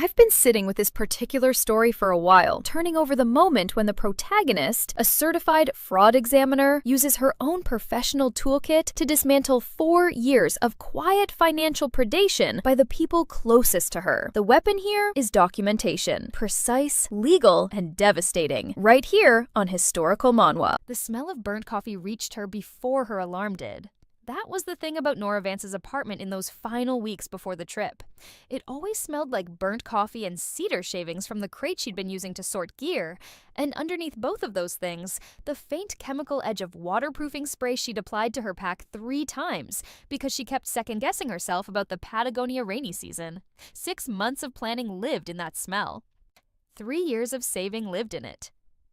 I've been sitting with this particular story for a while, turning over the moment when the protagonist, a certified fraud examiner, uses her own professional toolkit to dismantle 4 years of quiet financial predation by the people closest to her. The weapon here is documentation. Precise, legal, and devastating. Right here on Historical Manhwa. The smell of burnt coffee reached her before her alarm did. That was the thing about Nora Vance's apartment in those final weeks before the trip. It always smelled like burnt coffee and cedar shavings from the crate she'd been using to sort gear, and underneath both of those things, the faint chemical edge of waterproofing spray she'd applied to her pack 3 times because she kept second-guessing herself about the Patagonia rainy season. 6 months of planning lived in that smell. 3 years of saving lived in it.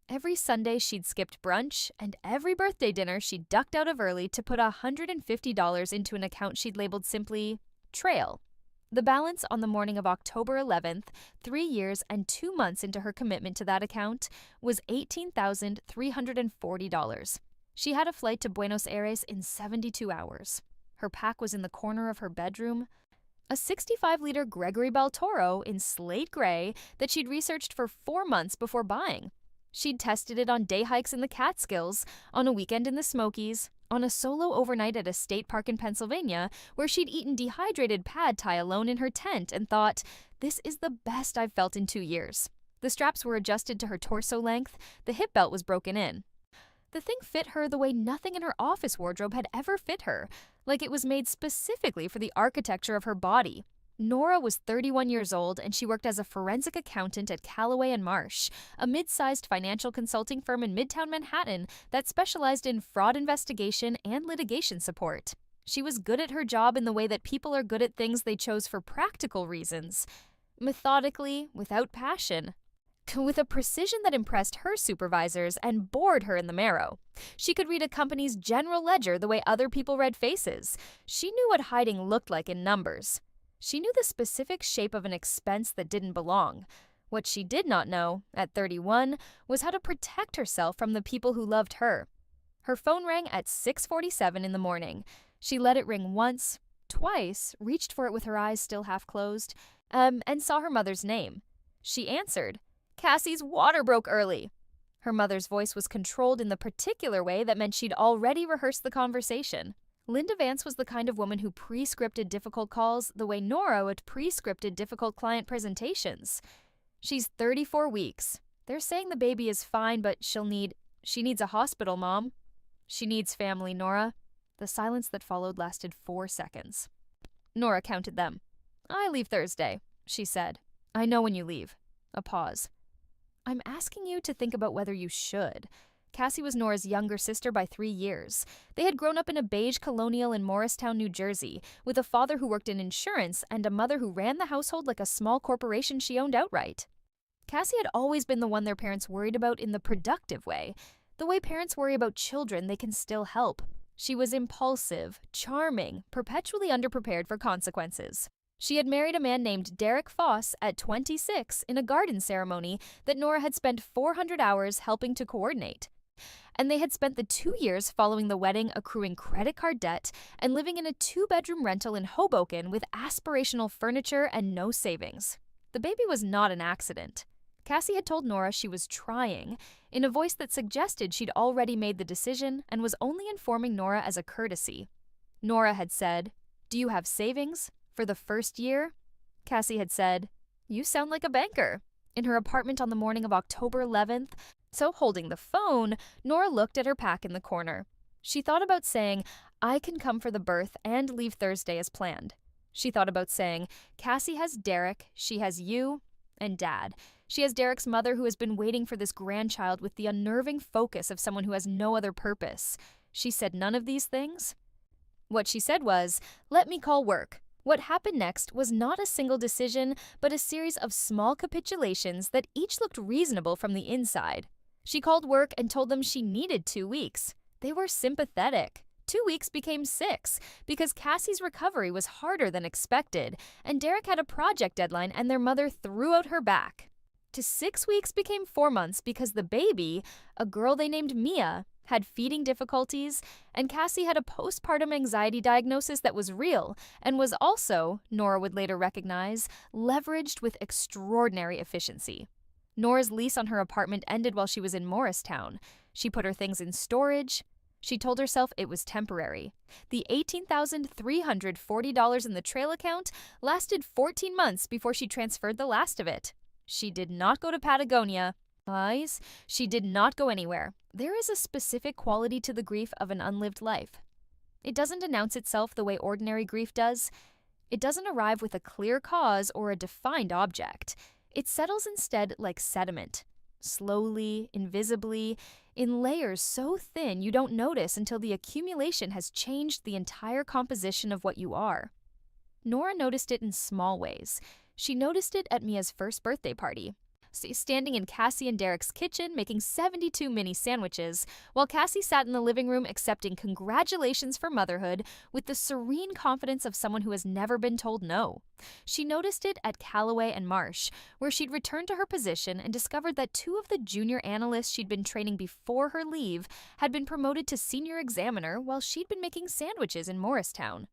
Every Sunday, she'd skipped brunch, and every birthday dinner, she'd ducked out of early to put $150 into an account she'd labeled simply Trail. The balance on the morning of October 11th, 3 years and 2 months into her commitment to that account, was $18,340. She had a flight to Buenos Aires in 72 hours. Her pack was in the corner of her bedroom. A 65-liter Gregory Baltoro in slate gray that she'd researched for 4 months before buying. She'd tested it on day hikes in the Catskills, on a weekend in the Smokies, on a solo overnight at a state park in Pennsylvania where she'd eaten dehydrated pad thai alone in her tent and thought, this is the best I've felt in 2 years. The straps were adjusted to her torso length, the hip belt was broken in. The thing fit her the way nothing in her office wardrobe had ever fit her, like it was made specifically for the architecture of her body. Nora was 31 years old, and she worked as a forensic accountant at Callaway and Marsh, a mid-sized financial consulting firm in Midtown Manhattan that specialized in fraud investigation and litigation support. She was good at her job in the way that people are good at things they chose for practical reasons. Methodically, without passion. With a precision that impressed her supervisors and bored her in the marrow. She could read a company's general ledger the way other people read faces. She knew what hiding looked like in numbers. She knew the specific shape of an expense that didn't belong. What she did not know, at 31, was how to protect herself from the people who loved her. Her phone rang at 6:47 in the morning. She let it ring once, twice, reached for it with her eyes still half closed, and saw her mother's name. She answered. Cassie's water broke early. Her mother's voice was controlled in the particular way that meant she'd already rehearsed the conversation. Linda Vance was the kind of woman who pre-scripted difficult calls the way Nora would pre-scripted difficult client presentations. She's 34 weeks. They're saying the baby is fine, but she needs a hospital, Mom. She needs family, Nora. The silence that followed lasted 4 seconds. Nora counted them. I leave Thursday, she said. I know when you leave. A pause. I'm asking you to think about whether you should. Cassie was Nora's younger sister by 3 years. They had grown up in a beige colonial in Morristown, New Jersey, with a father who worked in insurance and a mother who ran the household like a small corporation she owned outright. Cassie had always been the one their parents worried about in the productive way, the way parents worry about children they can still help. She was impulsive, charming, perpetually underprepared for consequences. She had married a man named Derek Foss at 26 in a garden ceremony that Nora had spent 400 hours helping to coordinate. And they had spent the 2 years following the wedding accruing credit card debt and living in a 2-bedroom rental in Hoboken with aspirational furniture and no savings. The baby was not an accident. Cassie had told Nora she was trying, in a voice that suggested she'd already made the decision and was only informing Nora as a courtesy. Nora had said, "Do you have savings? For the first year?" Cassie had said, "You sound like a banker." In her apartment on the morning of October 11th, so holding the phone, Nora looked at her pack in the corner. She thought about saying, I can come for the birth and leave Thursday as planned. She thought about saying, Cassie has Derek, she has you, and Dad. She has Derek's mother who has been waiting for this grandchild with the unnerving focus of someone who has no other purpose. She said none of these things. What she said was, let me call work. What happened next was not a single decision, but a series of small capitulations that each looked reasonable from the inside. She called work and told them she needed 2 weeks. They were sympathetic. 2 weeks became 6 because Cassie's recovery was harder than expected, and Derek had a project deadline and their mother threw out her back. To 6 weeks became 4 months because the baby, a girl they named Mia, had feeding difficulties, and Cassie had a postpartum anxiety diagnosis that was real and was also, Nora would later recognize, leveraged with extraordinary efficiency. Nora's lease on her apartment ended while she was in Morristown. She put her things in storage. She told herself it was temporary. The $18,340 in the trail account lasted 14 months before she transferred the last of it. She did not go to Patagonia. Lies. She did not go anywhere. There is a specific quality to the grief of an unlived life. It doesn't announce itself the way ordinary grief does. It doesn't arrive with a clear cause or a defined object. It settles instead like sediment, slowly, invisibly, in layers so thin you don't notice until the accumulation has changed the entire composition of what you are. Nora noticed it in small ways. She noticed it at Mia's first birthday party. Standing in Cassie and Derek's kitchen making 72 mini sandwiches, while Cassie sat in the living room accepting congratulations for motherhood with the serene confidence of someone who has never been told no. She noticed it at Callaway and Marsh, where she'd returned to her position and discovered that two of the junior analysts she'd been training before her leave had been promoted to senior examiner while she'd been making sandwiches in Morristown.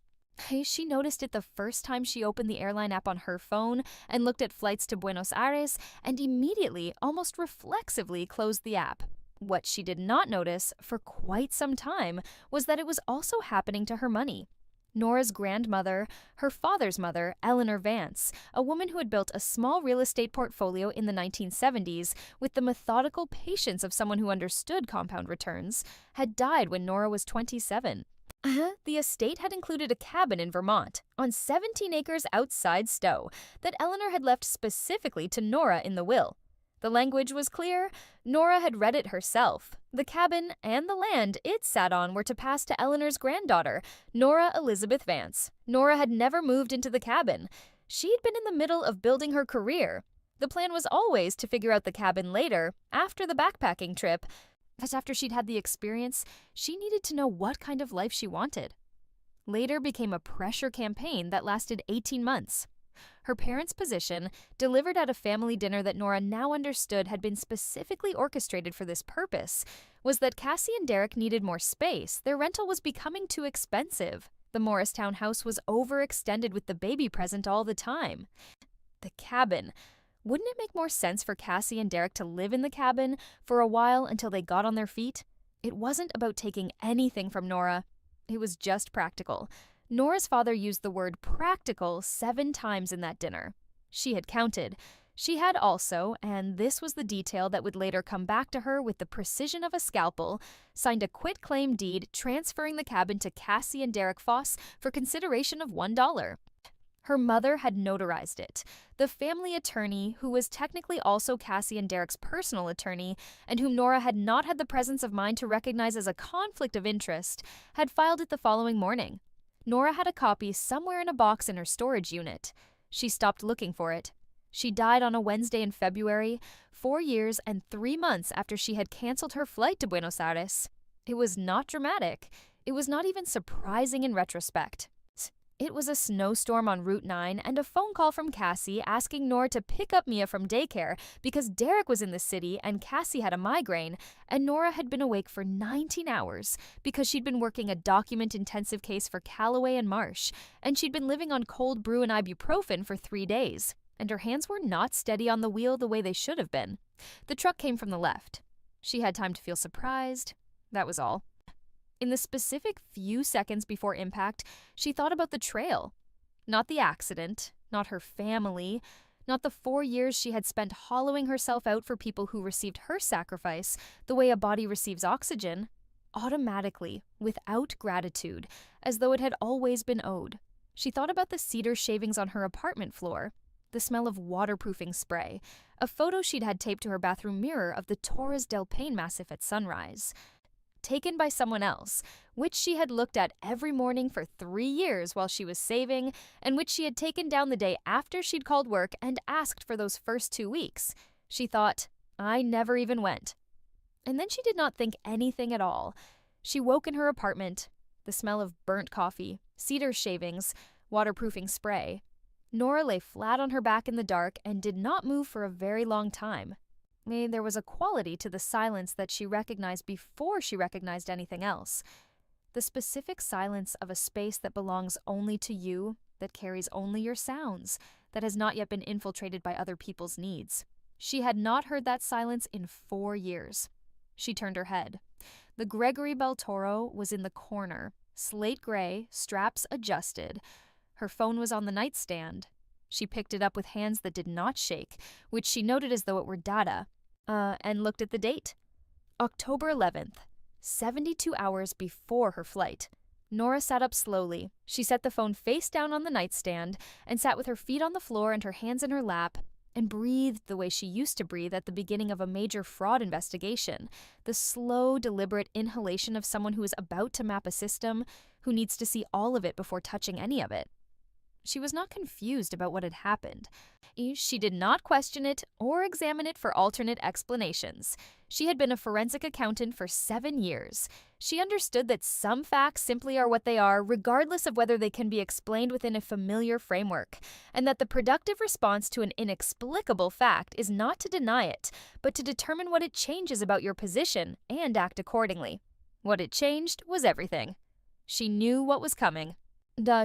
She noticed it the first time she opened the airline app on her phone and looked at flights to Buenos Aires and immediately, almost reflexively, closed the app. What she did not notice for quite some time was that it was also happening to her money. Nora's grandmother, her father's mother, Eleanor Vance, a woman who had built a small real estate portfolio in the 1970s with the methodical patience of someone who understood compound returns, had died when Nora was 27. The estate had included a cabin in Vermont, on 17 acres outside Stowe, that Eleanor had left specifically to Nora in the will. The language was clear. Nora had read it herself. The cabin and the land it sat on were to pass to Eleanor's granddaughter, Nora Elizabeth Vance. Nora had never moved into the cabin. She'd been in the middle of building her career. The plan was always to figure out the cabin later, after the backpacking trip. But after she'd had the experience, she needed to know what kind of life she wanted. Later became a pressure campaign that lasted 18 months. Her parents' position, delivered at a family dinner that Nora now understood had been specifically orchestrated for this purpose, was that Cassie and Derek needed more space. Their rental was becoming too expensive. The Morristown house was overextended with the baby present all the time. The cabin. Wouldn't it make more sense for Cassie and Derek to live in the cabin for a while until they got on their feet? It wasn't about taking anything from Nora. It was just practical. Nora's father used the word practical 7 times in that dinner. She had counted. She had also, and this was the detail that would later come back to her with the precision of a scalpel, signed a quitclaim deed transferring the cabin to Cassie and Derek Foss for consideration of $1. Her mother had notarized it. The family attorney, who was technically also Cassie and Derek's personal attorney, and whom Nora had not had the presence of mind to recognize as a conflict of interest, had filed it the following morning. Nora had a copy somewhere in a box in her storage unit. She stopped looking for it. She died on a Wednesday in February, 4 years and 3 months after she had canceled her flight to Buenos Aires. It was not dramatic. It was not even surprising in retrospect. It was a snowstorm on Route 9 and a phone call from Cassie asking Nora to pick up Mia from daycare because Derek was in the city and Cassie had a migraine, and Nora had been awake for 19 hours because she'd been working a document-intensive case for Callaway and Marsh, and she'd been living on cold brew and ibuprofen for 3 days, and her hands were not steady on the wheel the way they should have been. The truck came from the left. She had time to feel surprised. That was all. In the specific few seconds before impact, she thought about the trail. Not the accident, not her family, not the 4 years she had spent hollowing herself out for people who received her sacrifice the way a body receives oxygen, automatically, without gratitude, as though it had always been owed. She thought about the cedar shavings on her apartment floor, the smell of waterproofing spray, a photo she'd had taped to her bathroom mirror of the Torres del Paine Massif at sunrise, taken by someone else, which she had looked at every morning for 3 years while she was saving, and which she had taken down the day after she'd called work and asked for those first 2 weeks. She thought, I never even went. And then she did not think anything at all. She woke in her apartment, the smell of burnt coffee, cedar shavings, waterproofing spray. Nora lay flat on her back in the dark and did not move for a very long time. There was a quality to the silence that she recognized before she recognized anything else. The specific silence of a space that belongs only to you, that carries only your sounds, that has not yet been infiltrated by other people's needs. She had not heard that silence in 4 years. She turned her head. The Gregory Bell Toro was in the corner, slate gray, straps adjusted. Her phone was on the nightstand. She picked it up with hands that did not shake, which she noted as though it were data, and looked at the date. October 11th, 72 hours before her flight. Nora sat up slowly. She set the phone face down on the nightstand and sat with her feet on the floor and her hands in her lap and breathed the way she used to breathe at the beginning of a major fraud investigation, the slow, deliberate inhalation of someone who is about to map a system, who needs to see all of it before touching any of it. She was not confused about what had happened. She did not question it or examine it for alternate explanations. She had been a forensic accountant for 7 years. She understood that some facts simply are what they are, regardless of whether they can be explained within a familiar framework, and that the productive response to an inexplicable fact is not to deny it, but to determine what it changes about your position and act accordingly. What it changed was everything. She knew what was coming.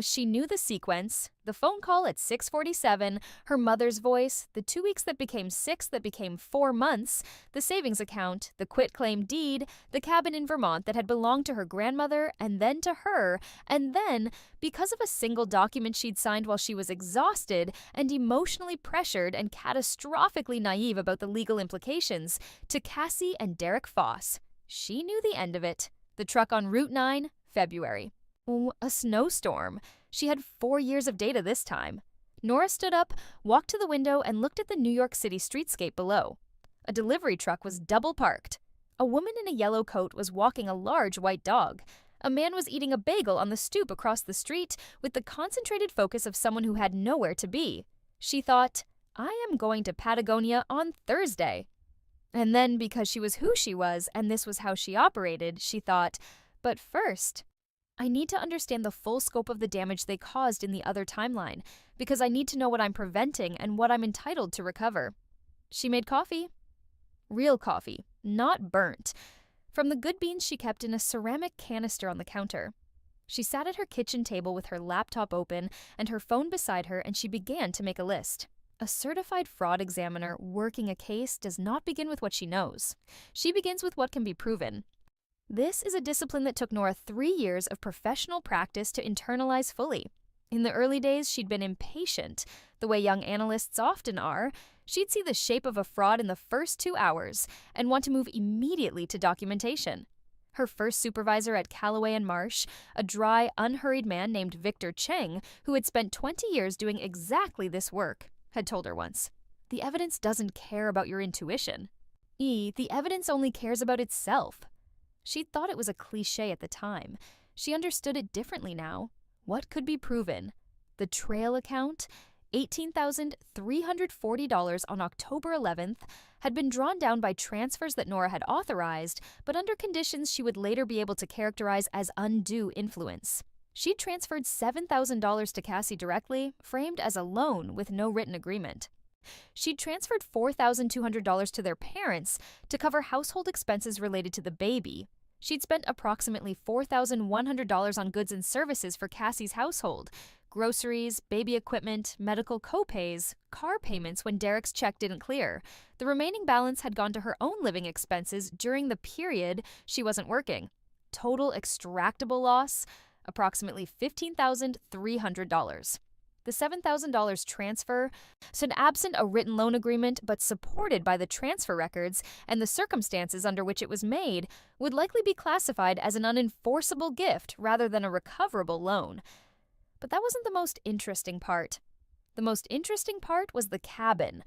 She knew the sequence, the phone call at 6:47, her mother's voice, the 2 weeks that became 6 that became 4 months, the savings account, the quitclaim deed, the cabin in Vermont that had belonged to her grandmother and then to her, and then, because of a single document she'd signed while she was exhausted and emotionally pressured and catastrophically naive about the legal implications, to Cassie and Derek Foss. She knew the end of it. The truck on Route 9, February. A snowstorm. She had 4 years of data this time. Nora stood up, walked to the window, and looked at the New York City streetscape below. A delivery truck was double parked. A woman in a yellow coat was walking a large white dog. A man was eating a bagel on the stoop across the street with the concentrated focus of someone who had nowhere to be. She thought, I am going to Patagonia on Thursday. And then, because she was who she was and this was how she operated, she thought, but first, I need to understand the full scope of the damage they caused in the other timeline, because I need to know what I'm preventing and what I'm entitled to recover. She made coffee. Real coffee, not burnt, from the good beans she kept in a ceramic canister on the counter. She sat at her kitchen table with her laptop open and her phone beside her, and she began to make a list. A certified fraud examiner working a case does not begin with what she knows. She begins with what can be proven. This is a discipline that took Nora 3 years of professional practice to internalize fully. In the early days, she'd been impatient, the way young analysts often are. She'd see the shape of a fraud in the first 2 hours and want to move immediately to documentation. Her first supervisor at Callaway and Marsh, a dry, unhurried man named Victor Cheng, who had spent 20 years doing exactly this work, had told her once, "The evidence doesn't care about your intuition. The evidence only cares about itself." She'd thought it was a cliché at the time. She understood it differently now. What could be proven? The trail account, $18,340 on October 11th, had been drawn down by transfers that Nora had authorized, but under conditions she would later be able to characterize as undue influence. She'd transferred $7,000 to Cassie directly, framed as a loan with no written agreement. She'd transferred $4,200 to their parents to cover household expenses related to the baby. She'd spent approximately $4,100 on goods and services for Cassie's household, groceries, baby equipment, medical co-pays, car payments when Derek's check didn't clear. The remaining balance had gone to her own living expenses during the period she wasn't working. Total extractable loss, approximately $15,300. The $7,000 transfer, stood absent a written loan agreement but supported by the transfer records and the circumstances under which it was made, would likely be classified as an unenforceable gift rather than a recoverable loan. But that wasn't the most interesting part. The most interesting part was the cabin.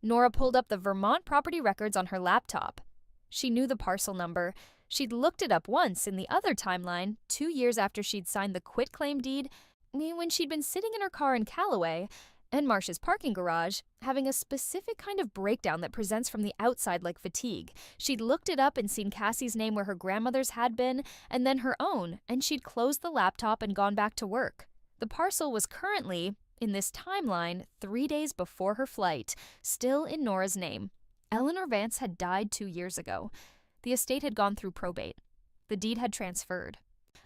Nora pulled up the Vermont property records on her laptop. She knew the parcel number. She'd looked it up once in the other timeline, 2 years after she'd signed the quitclaim deed, when she'd been sitting in her car in Callaway and Marsh's parking garage, having a specific kind of breakdown that presents from the outside like fatigue. She'd looked it up and seen Cassie's name where her grandmother's had been, and then her own, and she'd closed the laptop and gone back to work. The parcel was currently, in this timeline, 3 days before her flight, still in Nora's name. Eleanor Vance had died 2 years ago. The estate had gone through probate. The deed had transferred.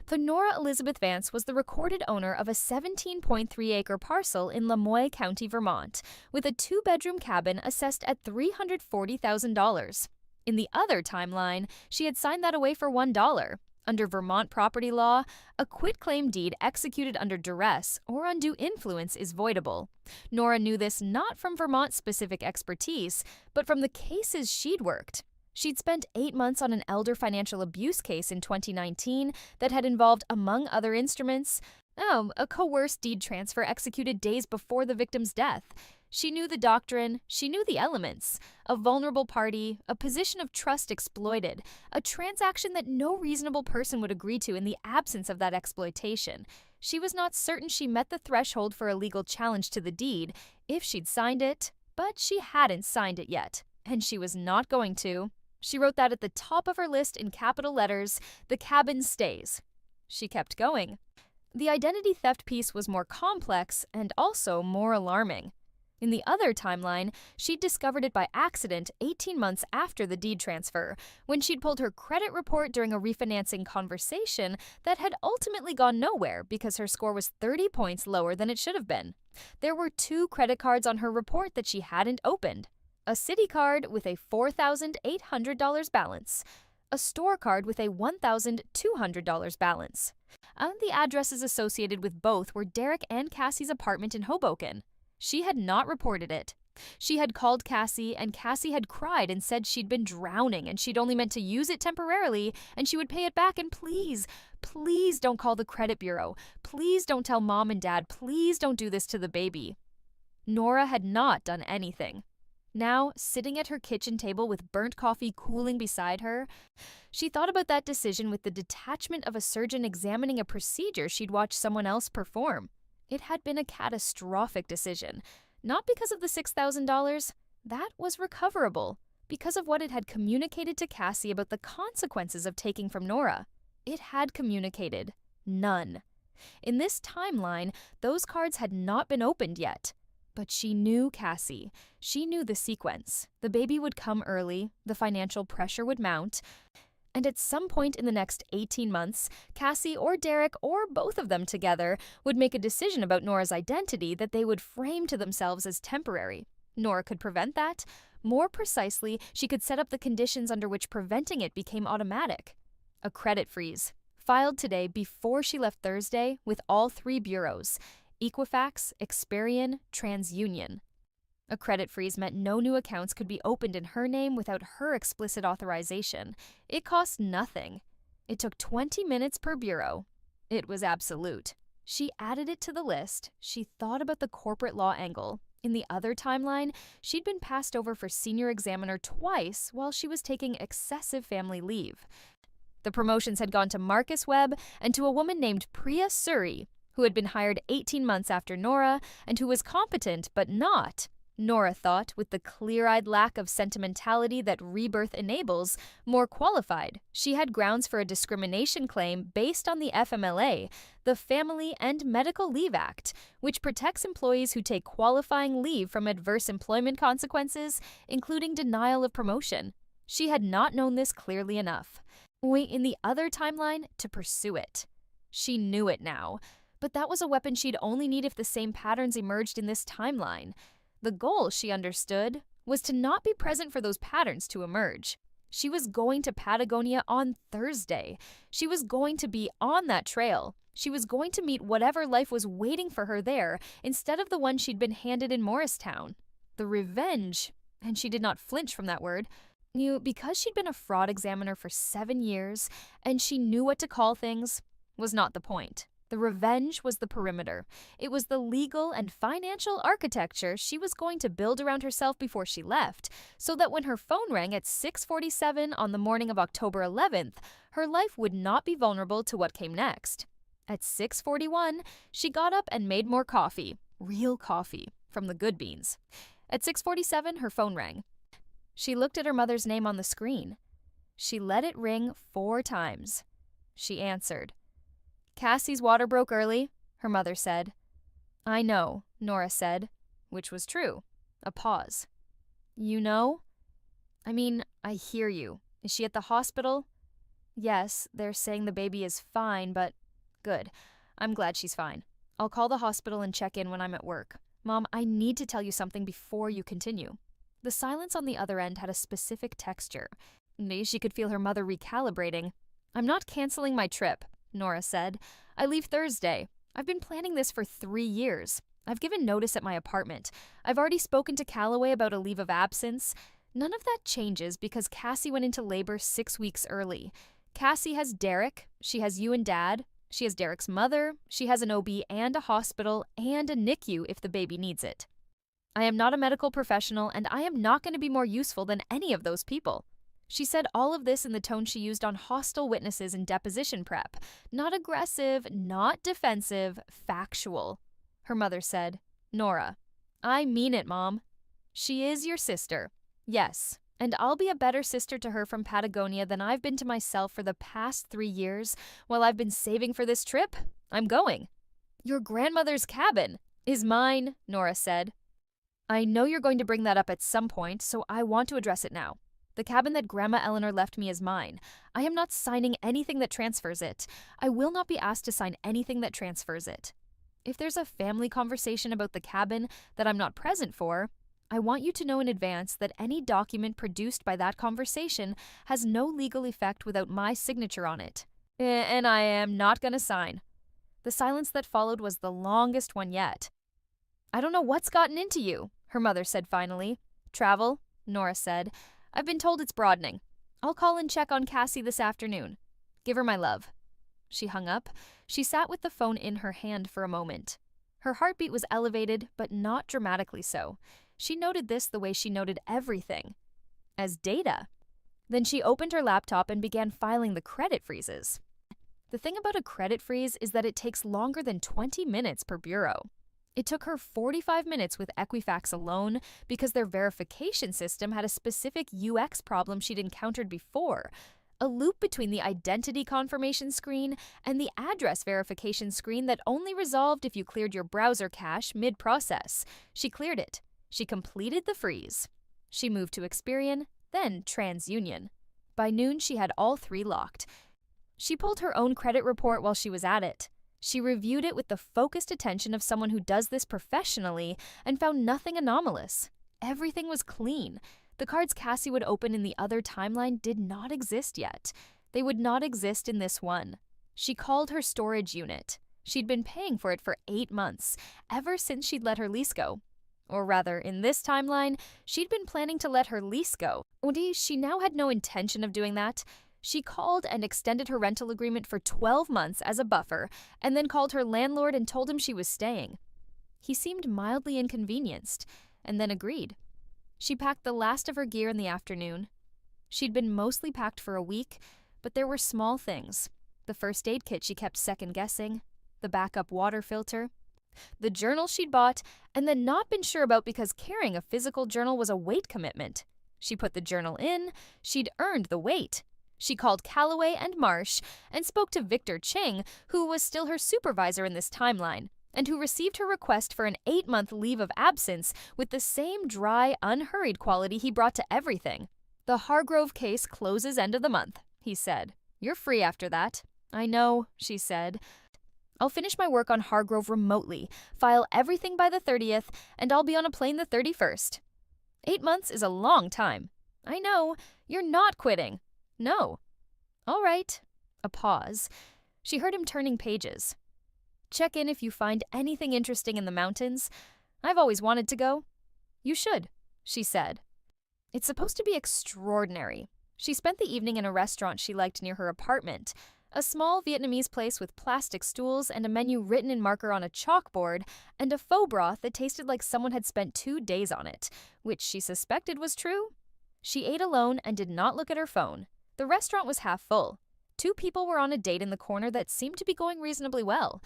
The Nora Elizabeth Vance was the recorded owner of a 17.3-acre parcel in Lamoille County, Vermont, with a 2-bedroom cabin assessed at $340,000. In the other timeline, she had signed that away for $1. Under Vermont property law, a quitclaim deed executed under duress or undue influence is voidable. Nora knew this not from Vermont-specific expertise, but from the cases she'd worked. She'd spent 8 months on an elder financial abuse case in 2019 that had involved, among other instruments, a coerced deed transfer executed days before the victim's death. She knew the doctrine, she knew the elements. A vulnerable party, a position of trust exploited, a transaction that no reasonable person would agree to in the absence of that exploitation. She was not certain she met the threshold for a legal challenge to the deed if she'd signed it, but she hadn't signed it yet, and she was not going to. She wrote that at the top of her list in capital letters, "The cabin stays." She kept going. The identity theft piece was more complex and also more alarming. In the other timeline, she'd discovered it by accident 18 months after the deed transfer, when she'd pulled her credit report during a refinancing conversation that had ultimately gone nowhere because her score was 30 points lower than it should have been. There were 2 credit cards on her report that she hadn't opened. A Citi card with a $4,800 balance, a store card with a $1,200 balance. And the addresses associated with both were Derek and Cassie's apartment in Hoboken. She had not reported it. She had called Cassie, and Cassie had cried and said she'd been drowning and she'd only meant to use it temporarily and she would pay it back, and please don't call the credit bureau. Please don't tell Mom and Dad. Please don't do this to the baby. Nora had not done anything. Now, sitting at her kitchen table with burnt coffee cooling beside her, she thought about that decision with the detachment of a surgeon examining a procedure she'd watched someone else perform. It had been a catastrophic decision, not because of the $6,000. That was recoverable, because of what it had communicated to Cassie about the consequences of taking from Nora. It had communicated none. In this timeline, those cards had not been opened yet. But she knew Cassie. She knew the sequence. The baby would come early, the financial pressure would mount, and at some point in the next 18 months, Cassie or Derek or both of them together would make a decision about Nora's identity that they would frame to themselves as temporary. Nora could prevent that. More precisely, she could set up the conditions under which preventing it became automatic. A credit freeze, filed today before she left Thursday with all 3 bureaus: Equifax, Experian, TransUnion. A credit freeze meant no new accounts could be opened in her name without her explicit authorization. It cost nothing. It took 20 minutes per bureau. It was absolute. She added it to the list. She thought about the corporate law angle. In the other timeline, she'd been passed over for senior examiner twice while she was taking excessive family leave. The promotions had gone to Marcus Webb and to a woman named Priya Suri, who had been hired 18 months after Nora and who was competent but not, Nora thought, with the clear-eyed lack of sentimentality that Rebirth enables, more qualified. She had grounds for a discrimination claim based on the FMLA, the Family and Medical Leave Act, which protects employees who take qualifying leave from adverse employment consequences, including denial of promotion. She had not known this clearly enough. Wait, in the other timeline, to pursue it. She knew it now. But that was a weapon she'd only need if the same patterns emerged in this timeline. The goal, she understood, was to not be present for those patterns to emerge. She was going to Patagonia on Thursday. She was going to be on that trail. She was going to meet whatever life was waiting for her there instead of the one she'd been handed in Morristown. The revenge, and she did not flinch from that word, because she'd been a fraud examiner for 7 years and she knew what to call things, was not the point. The revenge was the perimeter. It was the legal and financial architecture she was going to build around herself before she left, so that when her phone rang at 6:47 on the morning of October 11th, her life would not be vulnerable to what came next. At 6:41, she got up and made more coffee, real coffee, from the good beans. At 6:47, her phone rang. She looked at her mother's name on the screen. She let it ring 4 times. She answered. "Cassie's water broke early," her mother said. "I know," Nora said, which was true. A pause. "You know?" I mean, I hear you. Is she at the hospital? Yes, they're saying the baby is fine, but good. I'm glad she's fine. I'll call the hospital and check in when I'm at work. Mom, I need to tell you something before you continue. The silence on the other end had a specific texture. She could feel her mother recalibrating. I'm not canceling my trip, Nora said. I leave Thursday. I've been planning this for 3 years. I've given notice at my apartment. I've already spoken to Calloway about a leave of absence. None of that changes because Cassie went into labor 6 weeks early. Cassie has Derek. She has you and Dad. She has Derek's mother. She has an OB and a hospital and a NICU if the baby needs it. I am not a medical professional, and I am not going to be more useful than any of those people. She said all of this in the tone she used on hostile witnesses in deposition prep. Not aggressive, not defensive, factual. Her mother said, Nora, I mean it, Mom. She is your sister. Yes, and I'll be a better sister to her from Patagonia than I've been to myself for the past 3 years while I've been saving for this trip. I'm going. Your grandmother's cabin is mine, Nora said. I know you're going to bring that up at some point, so I want to address it now. The cabin that Grandma Eleanor left me is mine. I am not signing anything that transfers it. I will not be asked to sign anything that transfers it. If there's a family conversation about the cabin that I'm not present for, I want you to know in advance that any document produced by that conversation has no legal effect without my signature on it. And I am not going to sign. The silence that followed was the longest one yet. I don't know what's gotten into you, her mother said finally. Travel, Nora said. I've been told it's broadening. I'll call and check on Cassie this afternoon. Give her my love. She hung up. She sat with the phone in her hand for a moment. Her heartbeat was elevated, but not dramatically so. She noted this the way she noted everything, as data. Then she opened her laptop and began filing the credit freezes. The thing about a credit freeze is that it takes longer than 20 minutes per bureau. It took her 45 minutes with Equifax alone because their verification system had a specific UX problem she'd encountered before, a loop between the identity confirmation screen and the address verification screen that only resolved if you cleared your browser cache mid-process. She cleared it. She completed the freeze. She moved to Experian, then TransUnion. By noon, she had all 3 locked. She pulled her own credit report while she was at it. She reviewed it with the focused attention of someone who does this professionally and found nothing anomalous. Everything was clean. The cards Cassie would open in the other timeline did not exist yet. They would not exist in this one. She called her storage unit. She'd been paying for it for 8 months, ever since she'd let her lease go. Or rather, in this timeline, she'd been planning to let her lease go. Only she now had no intention of doing that. She called and extended her rental agreement for 12 months as a buffer, and then called her landlord and told him she was staying. He seemed mildly inconvenienced, and then agreed. She packed the last of her gear in the afternoon. She'd been mostly packed for a week, but there were small things. The first aid kit she kept second-guessing, the backup water filter, the journal she'd bought, and then not been sure about because carrying a physical journal was a weight commitment. She put the journal in. She'd earned the weight. She called Calloway and Marsh and spoke to Victor Ching, who was still her supervisor in this timeline, and who received her request for an 8-month leave of absence with the same dry, unhurried quality he brought to everything. The Hargrove case closes end of the month, he said. You're free after that. I know, she said. I'll finish my work on Hargrove remotely, file everything by the 30th, and I'll be on a plane the 31st. 8 months is a long time. I know. You're not quitting. No. All right. A pause. She heard him turning pages. Check in if you find anything interesting in the mountains. I've always wanted to go. You should, she said. It's supposed to be extraordinary. She spent the evening in a restaurant she liked near her apartment, a small Vietnamese place with plastic stools and a menu written in marker on a chalkboard, and a faux broth that tasted like someone had spent 2 days on it, which she suspected was true. She ate alone and did not look at her phone. The restaurant was half full. 2 people were on a date in the corner that seemed to be going reasonably well.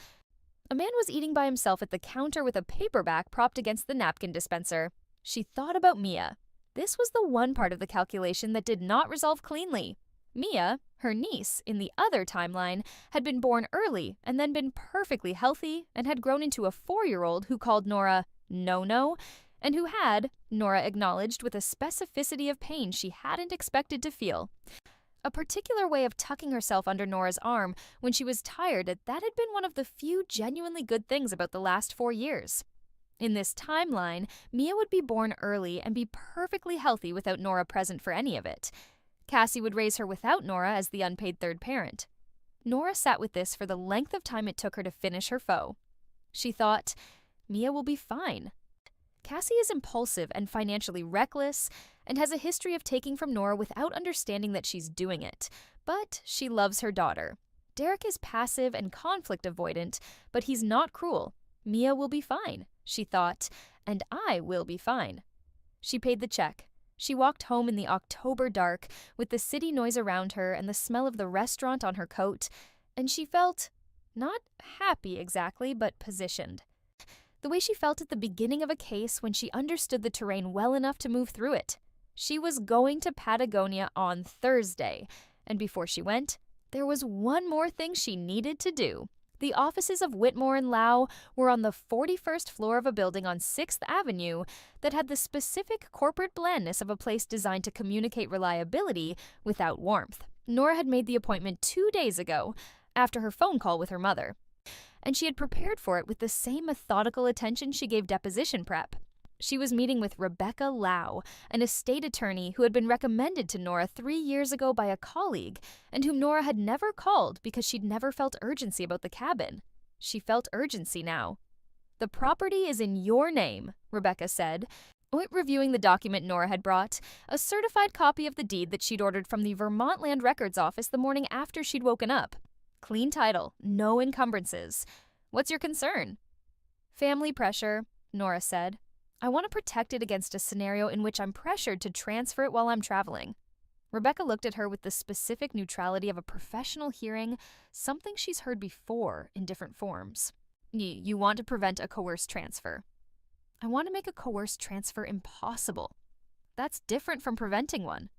A man was eating by himself at the counter with a paperback propped against the napkin dispenser. She thought about Mia. This was the one part of the calculation that did not resolve cleanly. Mia, her niece, in the other timeline, had been born early and then been perfectly healthy and had grown into a 4-year-old who called Nora No-No and who had, Nora acknowledged with a specificity of pain she hadn't expected to feel. A particular way of tucking herself under Nora's arm when she was tired that had been one of the few genuinely good things about the last 4 years. In this timeline, Mia would be born early and be perfectly healthy without Nora present for any of it. Cassie would raise her without Nora as the unpaid third parent. Nora sat with this for the length of time it took her to finish her foe. She thought, Mia will be fine. Cassie is impulsive and financially reckless and has a history of taking from Nora without understanding that she's doing it. But she loves her daughter. Derek is passive and conflict avoidant, but he's not cruel. Mia will be fine, she thought, and I will be fine. She paid the check. She walked home in the October dark with the city noise around her and the smell of the restaurant on her coat, and she felt not happy exactly, but positioned. The way she felt at the beginning of a case when she understood the terrain well enough to move through it. She was going to Patagonia on Thursday, and before she went, there was one more thing she needed to do. The offices of Whitmore and Lau were on the 41st floor of a building on 6th Avenue that had the specific corporate blandness of a place designed to communicate reliability without warmth. Nora had made the appointment 2 days ago, after her phone call with her mother, and she had prepared for it with the same methodical attention she gave deposition prep. She was meeting with Rebecca Lau, an estate attorney who had been recommended to Nora 3 years ago by a colleague, and whom Nora had never called because she'd never felt urgency about the cabin. She felt urgency now. "The property is in your name," Rebecca said, reviewing the document Nora had brought, a certified copy of the deed that she'd ordered from the Vermont Land Records Office the morning after she'd woken up. Clean title, no encumbrances. "What's your concern?" "Family pressure," Nora said. "I want to protect it against a scenario in which I'm pressured to transfer it while I'm traveling." Rebecca looked at her with the specific neutrality of a professional hearing something she's heard before in different forms. You want to prevent a coerced transfer." "I want to make a coerced transfer impossible." "That's different from preventing one."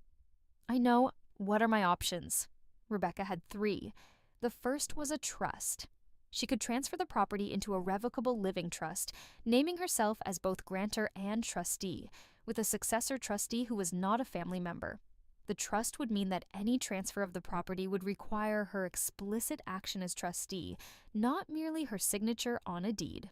"I know. What are my options?" Rebecca had 3. The first was a trust. She could transfer the property into a revocable living trust, naming herself as both grantor and trustee, with a successor trustee who was not a family member. The trust would mean that any transfer of the property would require her explicit action as trustee, not merely her signature on a deed.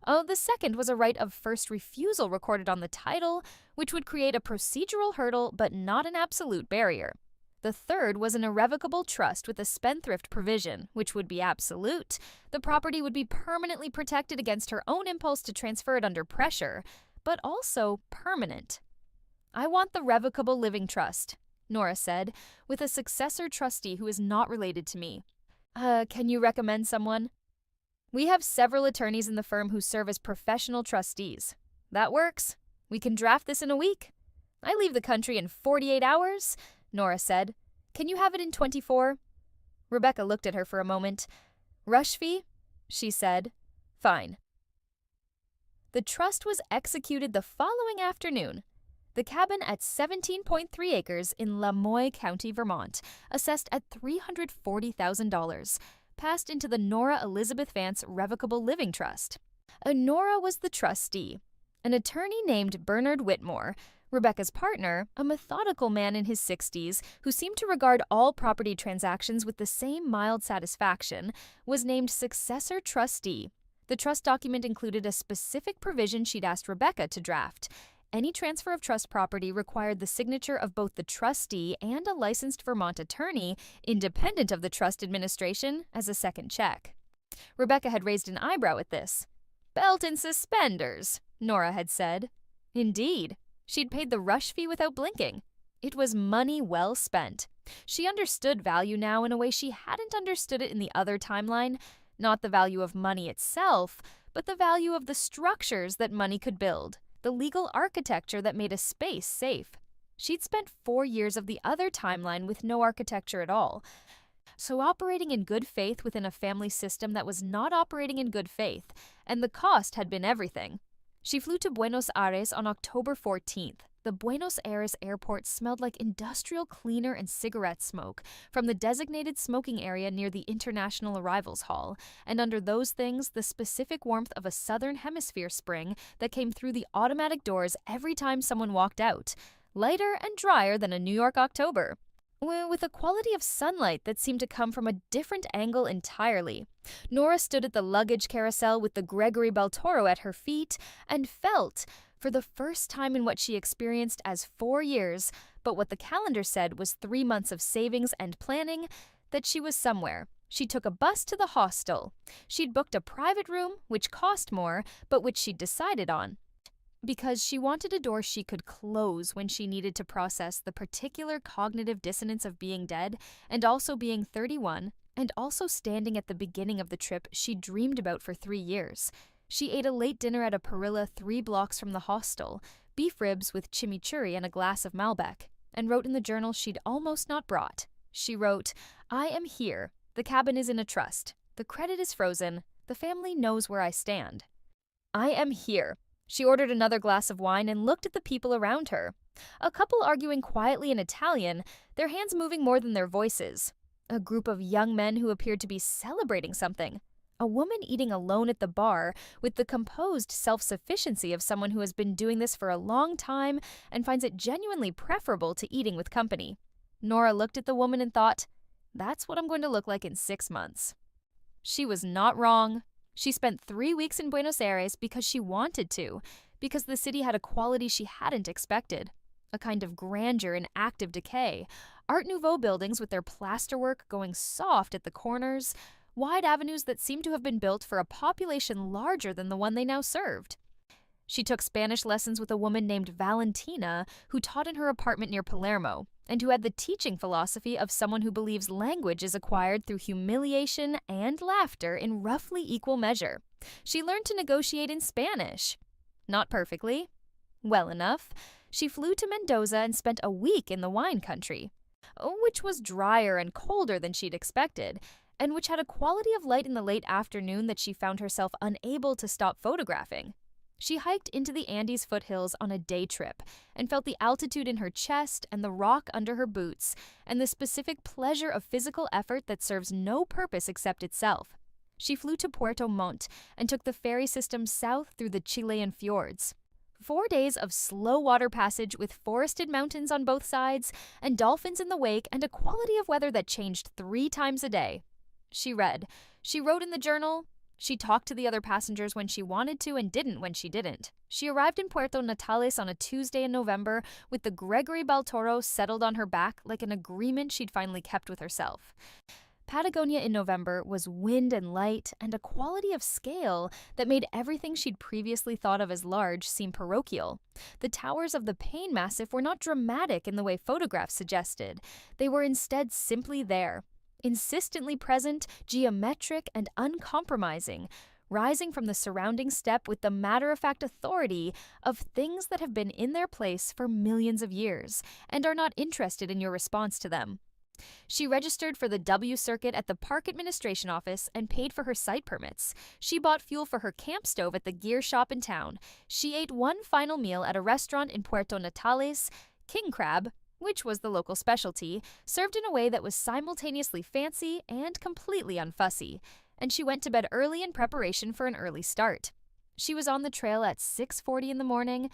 The second was a right of first refusal recorded on the title, which would create a procedural hurdle but not an absolute barrier. The third was an irrevocable trust with a spendthrift provision, which would be absolute. The property would be permanently protected against her own impulse to transfer it under pressure, but also permanent. "I want the revocable living trust," Nora said, "with a successor trustee who is not related to me." Can you recommend someone?" "We have several attorneys in the firm who serve as professional trustees." "That works. We can draft this in a week." "I leave the country in 48 hours," Nora said. "Can you have it in 24? Rebecca looked at her for a moment. "Rush fee?" she said. "Fine." The trust was executed the following afternoon. The cabin at 17.3 acres in Lamoille County, Vermont, assessed at $340,000, passed into the Nora Elizabeth Vance Revocable Living Trust. Nora was the trustee. An attorney named Bernard Whitmore, Rebecca's partner, a methodical man in his 60s who seemed to regard all property transactions with the same mild satisfaction, was named successor trustee. The trust document included a specific provision she'd asked Rebecca to draft. Any transfer of trust property required the signature of both the trustee and a licensed Vermont attorney, independent of the trust administration, as a second check. Rebecca had raised an eyebrow at this. "Belt and suspenders," Nora had said. Indeed. She'd paid the rush fee without blinking. It was money well spent. She understood value now in a way she hadn't understood it in the other timeline. Not the value of money itself, but the value of the structures that money could build, the legal architecture that made a space safe. She'd spent 4 years of the other timeline with no architecture at all. So operating in good faith within a family system that was not operating in good faith, and the cost had been everything. She flew to Buenos Aires on October 14th, the Buenos Aires airport smelled like industrial cleaner and cigarette smoke from the designated smoking area near the International Arrivals Hall, and under those things, the specific warmth of a southern hemisphere spring that came through the automatic doors every time someone walked out, lighter and drier than a New York October, with a quality of sunlight that seemed to come from a different angle entirely. Nora stood at the luggage carousel with the Gregory Beltoro at her feet and felt, for the first time in what she experienced as 4 years, but what the calendar said was 3 months of savings and planning, that she was somewhere. She took a bus to the hostel. She'd booked a private room, which cost more, but which she'd decided on, because she wanted a door she could close when she needed to process the particular cognitive dissonance of being dead and also being 31 and also standing at the beginning of the trip she dreamed about for 3 years. She ate a late dinner at a Parilla 3 blocks from the hostel, beef ribs with chimichurri and a glass of Malbec, and wrote in the journal she'd almost not brought. She wrote, "I am here. The cabin is in a trust. The credit is frozen. The family knows where I stand. I am here." She ordered another glass of wine and looked at the people around her. A couple arguing quietly in Italian, their hands moving more than their voices. A group of young men who appeared to be celebrating something. A woman eating alone at the bar with the composed self-sufficiency of someone who has been doing this for a long time and finds it genuinely preferable to eating with company. Nora looked at the woman and thought, that's what I'm going to look like in 6 months. She was not wrong. She spent 3 weeks in Buenos Aires because she wanted to, because the city had a quality she hadn't expected, a kind of grandeur in active decay, Art Nouveau buildings with their plasterwork going soft at the corners, wide avenues that seemed to have been built for a population larger than the one they now served. She took Spanish lessons with a woman named Valentina who taught in her apartment near Palermo, and who had the teaching philosophy of someone who believes language is acquired through humiliation and laughter in roughly equal measure. She learned to negotiate in Spanish. Not perfectly. Well enough. She flew to Mendoza and spent a week in the wine country, which was drier and colder than she'd expected, and which had a quality of light in the late afternoon that she found herself unable to stop photographing. She hiked into the Andes foothills on a day trip and felt the altitude in her chest and the rock under her boots and the specific pleasure of physical effort that serves no purpose except itself. She flew to Puerto Montt and took the ferry system south through the Chilean fjords. 4 days of slow water passage with forested mountains on both sides and dolphins in the wake and a quality of weather that changed 3 times a day. She read. She wrote in the journal. She talked to the other passengers when she wanted to and didn't when she didn't. She arrived in Puerto Natales on a Tuesday in November with the Gregory Beltoro settled on her back like an agreement she'd finally kept with herself. Patagonia in November was wind and light and a quality of scale that made everything she'd previously thought of as large seem parochial. The towers of the Paine Massif were not dramatic in the way photographs suggested. They were instead simply there, insistently present, geometric, and uncompromising, rising from the surrounding steppe with the matter-of-fact authority of things that have been in their place for millions of years and are not interested in your response to them. She registered for the W circuit at the park administration office and paid for her site permits. She bought fuel for her camp stove at the gear shop in town. She ate one final meal at a restaurant in Puerto Natales, king crab, which was the local specialty, served in a way that was simultaneously fancy and completely unfussy, and she went to bed early in preparation for an early start. She was on the trail at 6:40 in the morning.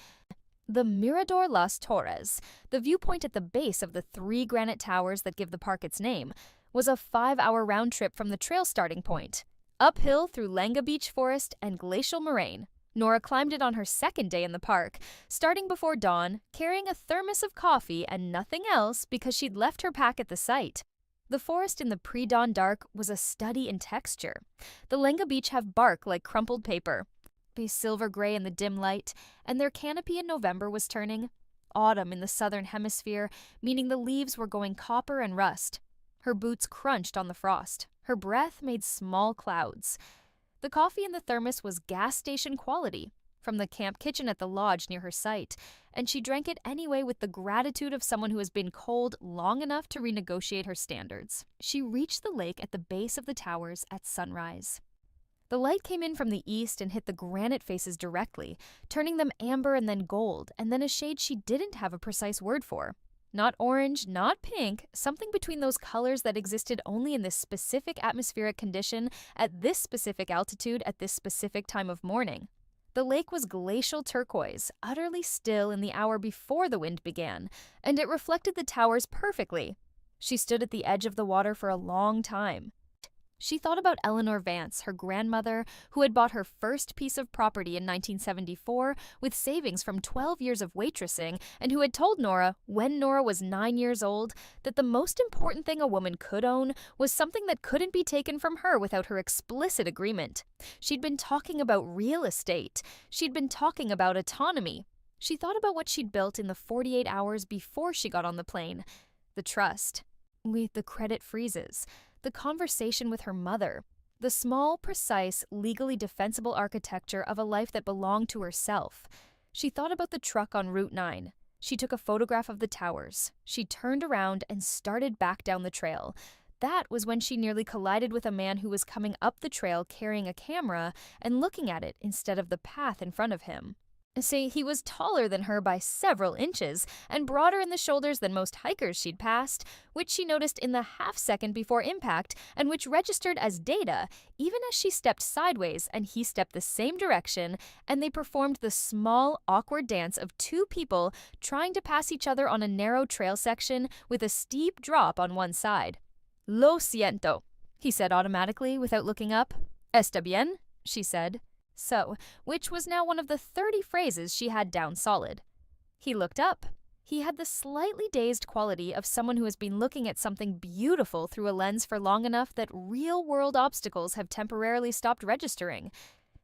The Mirador Las Torres, the viewpoint at the base of the 3 granite towers that give the park its name, was a 5-hour round trip from the trail starting point, uphill through Langa Beach Forest and glacial moraine. Nora climbed it on her 2nd day in the park, starting before dawn, carrying a thermos of coffee and nothing else because she'd left her pack at the site. The forest in the pre-dawn dark was a study in texture. The Langa Beach have bark like crumpled paper, be silver gray in the dim light, and their canopy in November was turning autumn in the southern hemisphere, meaning the leaves were going copper and rust. Her boots crunched on the frost. Her breath made small clouds. The coffee in the thermos was gas station quality, from the camp kitchen at the lodge near her site, and she drank it anyway with the gratitude of someone who has been cold long enough to renegotiate her standards. She reached the lake at the base of the towers at sunrise. The light came in from the east and hit the granite faces directly, turning them amber and then gold, and then a shade she didn't have a precise word for. Not orange, not pink, something between those colors that existed only in this specific atmospheric condition at this specific altitude at this specific time of morning. The lake was glacial turquoise, utterly still in the hour before the wind began, and it reflected the towers perfectly. She stood at the edge of the water for a long time. She thought about Eleanor Vance, her grandmother, who had bought her first piece of property in 1974 with savings from 12 years of waitressing, and who had told Nora, when Nora was 9 years old, that the most important thing a woman could own was something that couldn't be taken from her without her explicit agreement. She'd been talking about real estate. She'd been talking about autonomy. She thought about what she'd built in the 48 hours before she got on the plane. The trust. The credit freezes. The conversation with her mother, the small, precise, legally defensible architecture of a life that belonged to herself. She thought about the truck on Route 9. She took a photograph of the towers. She turned around and started back down the trail. That was when she nearly collided with a man who was coming up the trail carrying a camera and looking at it instead of the path in front of him. See, he was taller than her by several inches and broader in the shoulders than most hikers she'd passed, which she noticed in the half-second before impact and which registered as data even as she stepped sideways and he stepped the same direction, and they performed the small, awkward dance of two people trying to pass each other on a narrow trail section with a steep drop on one side. Lo siento, he said automatically without looking up. Está bien, she said. So, which was now one of the 30 phrases she had down solid. He looked up. He had the slightly dazed quality of someone who has been looking at something beautiful through a lens for long enough that real-world obstacles have temporarily stopped registering.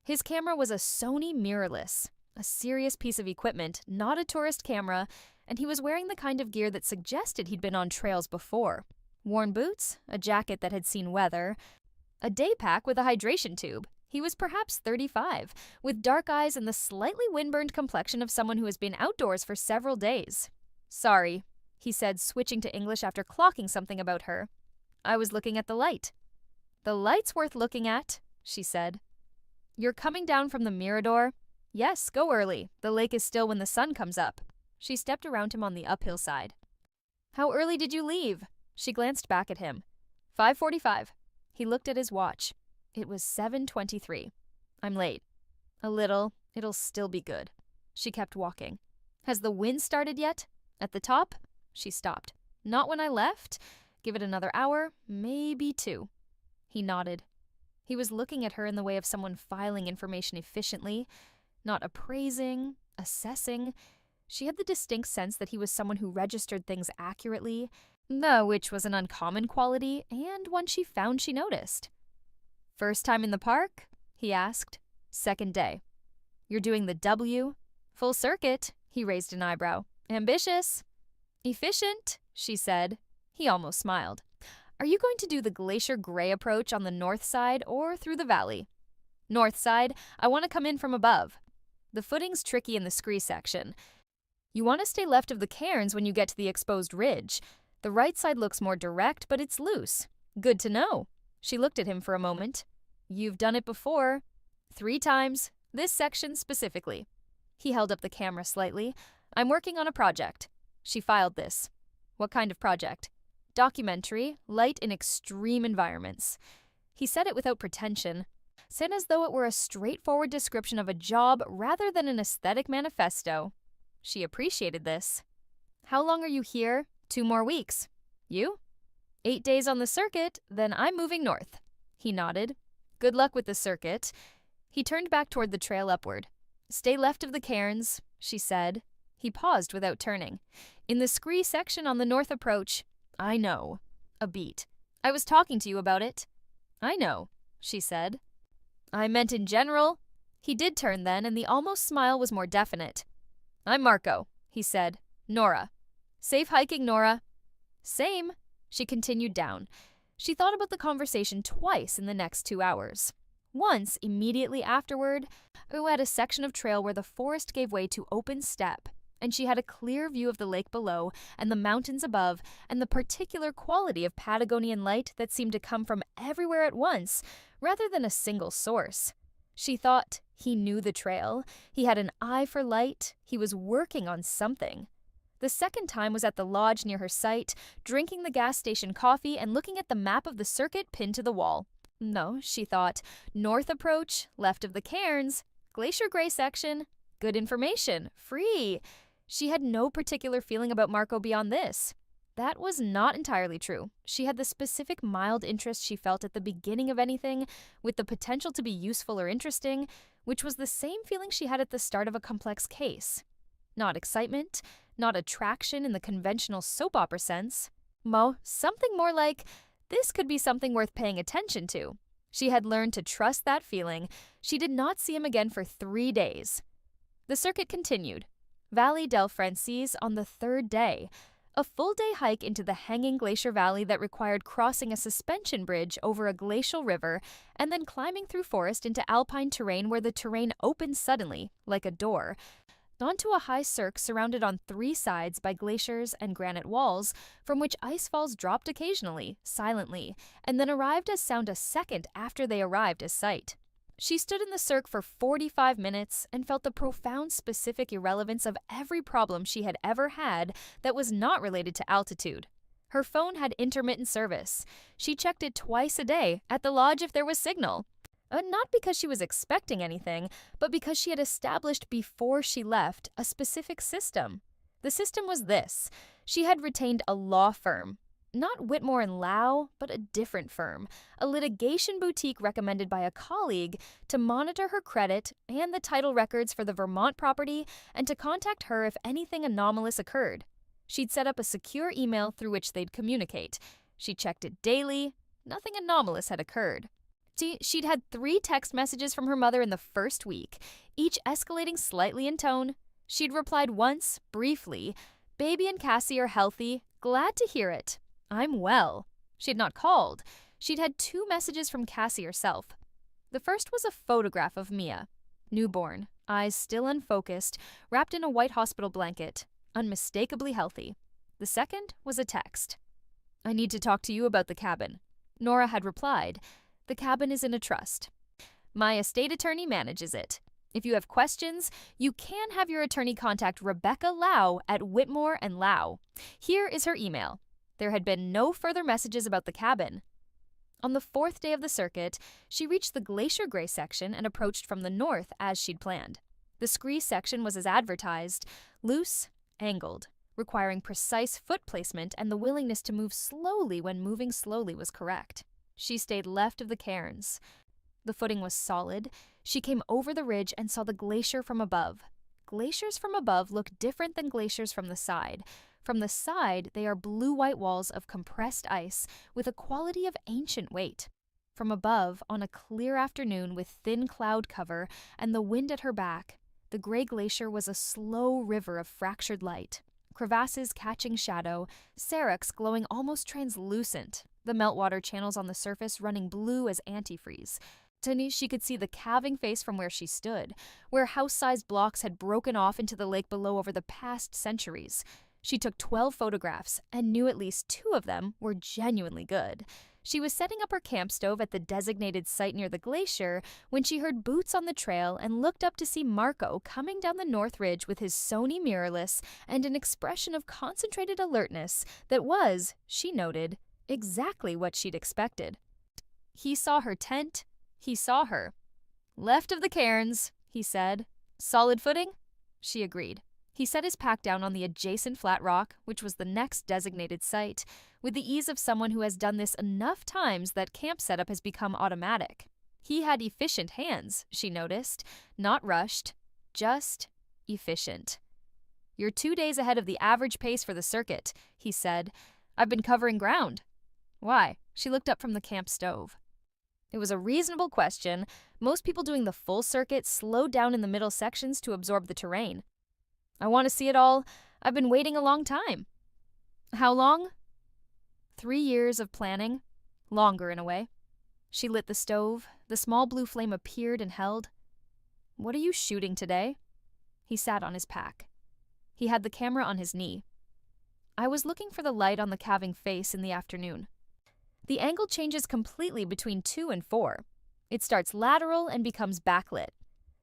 His camera was a Sony mirrorless, a serious piece of equipment, not a tourist camera, and he was wearing the kind of gear that suggested he'd been on trails before. Worn boots, a jacket that had seen weather, a day pack with a hydration tube. He was perhaps 35, with dark eyes and the slightly windburned complexion of someone who has been outdoors for several days. Sorry, he said, switching to English after clocking something about her. I was looking at the light. The light's worth looking at, she said. You're coming down from the Mirador? Yes, go early. The lake is still when the sun comes up. She stepped around him on the uphill side. How early did you leave? She glanced back at him. 5:45. He looked at his watch. It was 7:23. I'm late. A little. It'll still be good. She kept walking. Has the wind started yet? At the top? She stopped. Not when I left. Give it another hour, maybe 2. He nodded. He was looking at her in the way of someone filing information efficiently, not appraising, assessing. She had the distinct sense that he was someone who registered things accurately, though which was an uncommon quality and one she found she noticed. First time in the park? He asked. Second day. You're doing the W? Full circuit, he raised an eyebrow. Ambitious. Efficient, she said. He almost smiled. Are you going to do the Glacier Gray approach on the north side or through the valley? North side. I want to come in from above. The footing's tricky in the scree section. You want to stay left of the cairns when you get to the exposed ridge. The right side looks more direct, but it's loose. Good to know. She looked at him for a moment. You've done it before. 3 times. This section specifically. He held up the camera slightly. I'm working on a project. She filed this. What kind of project? Documentary, light in extreme environments. He said it without pretension. Said as though it were a straightforward description of a job rather than an aesthetic manifesto. She appreciated this. How long are you here? 2 more weeks. You? 8 days on the circuit, then I'm moving north. He nodded. Good luck with the circuit. He turned back toward the trail upward. Stay left of the cairns, she said. He paused without turning. In the scree section on the north approach. I know. A beat. I was talking to you about it. I know, she said. I meant in general. He did turn then, and the almost smile was more definite. I'm Marco, he said. Nora. Safe hiking, Nora. Same. She continued down. She thought about the conversation twice in the next 2 hours. Once, immediately afterward, at a section of trail where the forest gave way to open steppe. and she had a clear view of the lake below and the mountains above and the particular quality of Patagonian light that seemed to come from everywhere at once rather than a single source. She thought he knew the trail, he had an eye for light, he was working on something. The second time was at the lodge near her site, drinking the gas station coffee and looking at the map of the circuit pinned to the wall. No, she thought, north approach, left of the cairns, Glacier Gray section, good information, free. She had no particular feeling about Marco beyond this. That was not entirely true. She had the specific mild interest she felt at the beginning of anything, with the potential to be useful or interesting, which was the same feeling she had at the start of a complex case. Not excitement, not attraction in the conventional soap opera sense. Something more like, this could be something worth paying attention to. She had learned to trust that feeling. She did not see him again for 3 days. The circuit continued. Valley del Francis on the third day. A full-day hike into the hanging glacier valley that required crossing a suspension bridge over a glacial river and then climbing through forest into alpine terrain where the terrain opened suddenly, like a door, onto a high cirque surrounded on 3 sides by glaciers and granite walls from which ice falls dropped occasionally, silently, and then arrived as sound a second after they arrived as sight. She stood in the cirque for 45 minutes and felt the profound specific irrelevance of every problem she had ever had that was not related to altitude. Her phone had intermittent service. She checked it twice a day at the lodge if there was signal. Not because she was expecting anything, but because she had established before she left a specific system. The system was this. She had retained a law firm. Not Whitmore and Lau, but a different firm, a litigation boutique recommended by a colleague to monitor her credit and the title records for the Vermont property and to contact her if anything anomalous occurred. She'd set up a secure email through which they'd communicate. She checked it daily. Nothing anomalous had occurred. She'd had 3 text messages from her mother in the first week, each escalating slightly in tone. She'd replied once, briefly, "Baby and Cassie are healthy. Glad to hear it. I'm well." She had not called. She'd had 2 messages from Cassie herself. The first was a photograph of Mia, newborn, eyes still unfocused, wrapped in a white hospital blanket, unmistakably healthy. The second was a text. "I need to talk to you about the cabin." Nora had replied, "The cabin is in a trust. My estate attorney manages it. If you have questions, you can have your attorney contact Rebecca Lau at Whitmore and Lau. Here is her email." There had been no further messages about the cabin. On the 4th day of the circuit, she reached the Glacier Gray section and approached from the north as she'd planned. The scree section was as advertised, loose, angled, requiring precise foot placement and the willingness to move slowly when moving slowly was correct. She stayed left of the cairns. The footing was solid. She came over the ridge and saw the glacier from above. Glaciers from above look different than glaciers from the side. From the side, they are blue-white walls of compressed ice with a quality of ancient weight. From above, on a clear afternoon with thin cloud cover and the wind at her back, the gray glacier was a slow river of fractured light, crevasses catching shadow, seracs glowing almost translucent, the meltwater channels on the surface running blue as antifreeze. She could see the calving face from where she stood, where house-sized blocks had broken off into the lake below over the past centuries. She took 12 photographs and knew at least 2 of them were genuinely good. She was setting up her camp stove at the designated site near the glacier when she heard boots on the trail and looked up to see Marco coming down the north ridge with his Sony mirrorless and an expression of concentrated alertness that was, she noted, exactly what she'd expected. He saw her tent. He saw her. "Left of the cairns," he said. "Solid footing?" She agreed. He set his pack down on the adjacent flat rock, which was the next designated site, with the ease of someone who has done this enough times that camp setup has become automatic. He had efficient hands, she noticed, not rushed, just efficient. "You're 2 days ahead of the average pace for the circuit," he said. "I've been covering ground." "Why?" She looked up from the camp stove. It was a reasonable question. Most people doing the full circuit slowed down in the middle sections to absorb the terrain. "I want to see it all. I've been waiting a long time." "How long?" 3 years of planning. Longer, in a way. She lit the stove. The small blue flame appeared and held. "What are you shooting today?" He sat on his pack. He had the camera on his knee. I was looking for the light on the calving face in the afternoon. The angle changes completely between 2 and 4. It starts lateral and becomes backlit.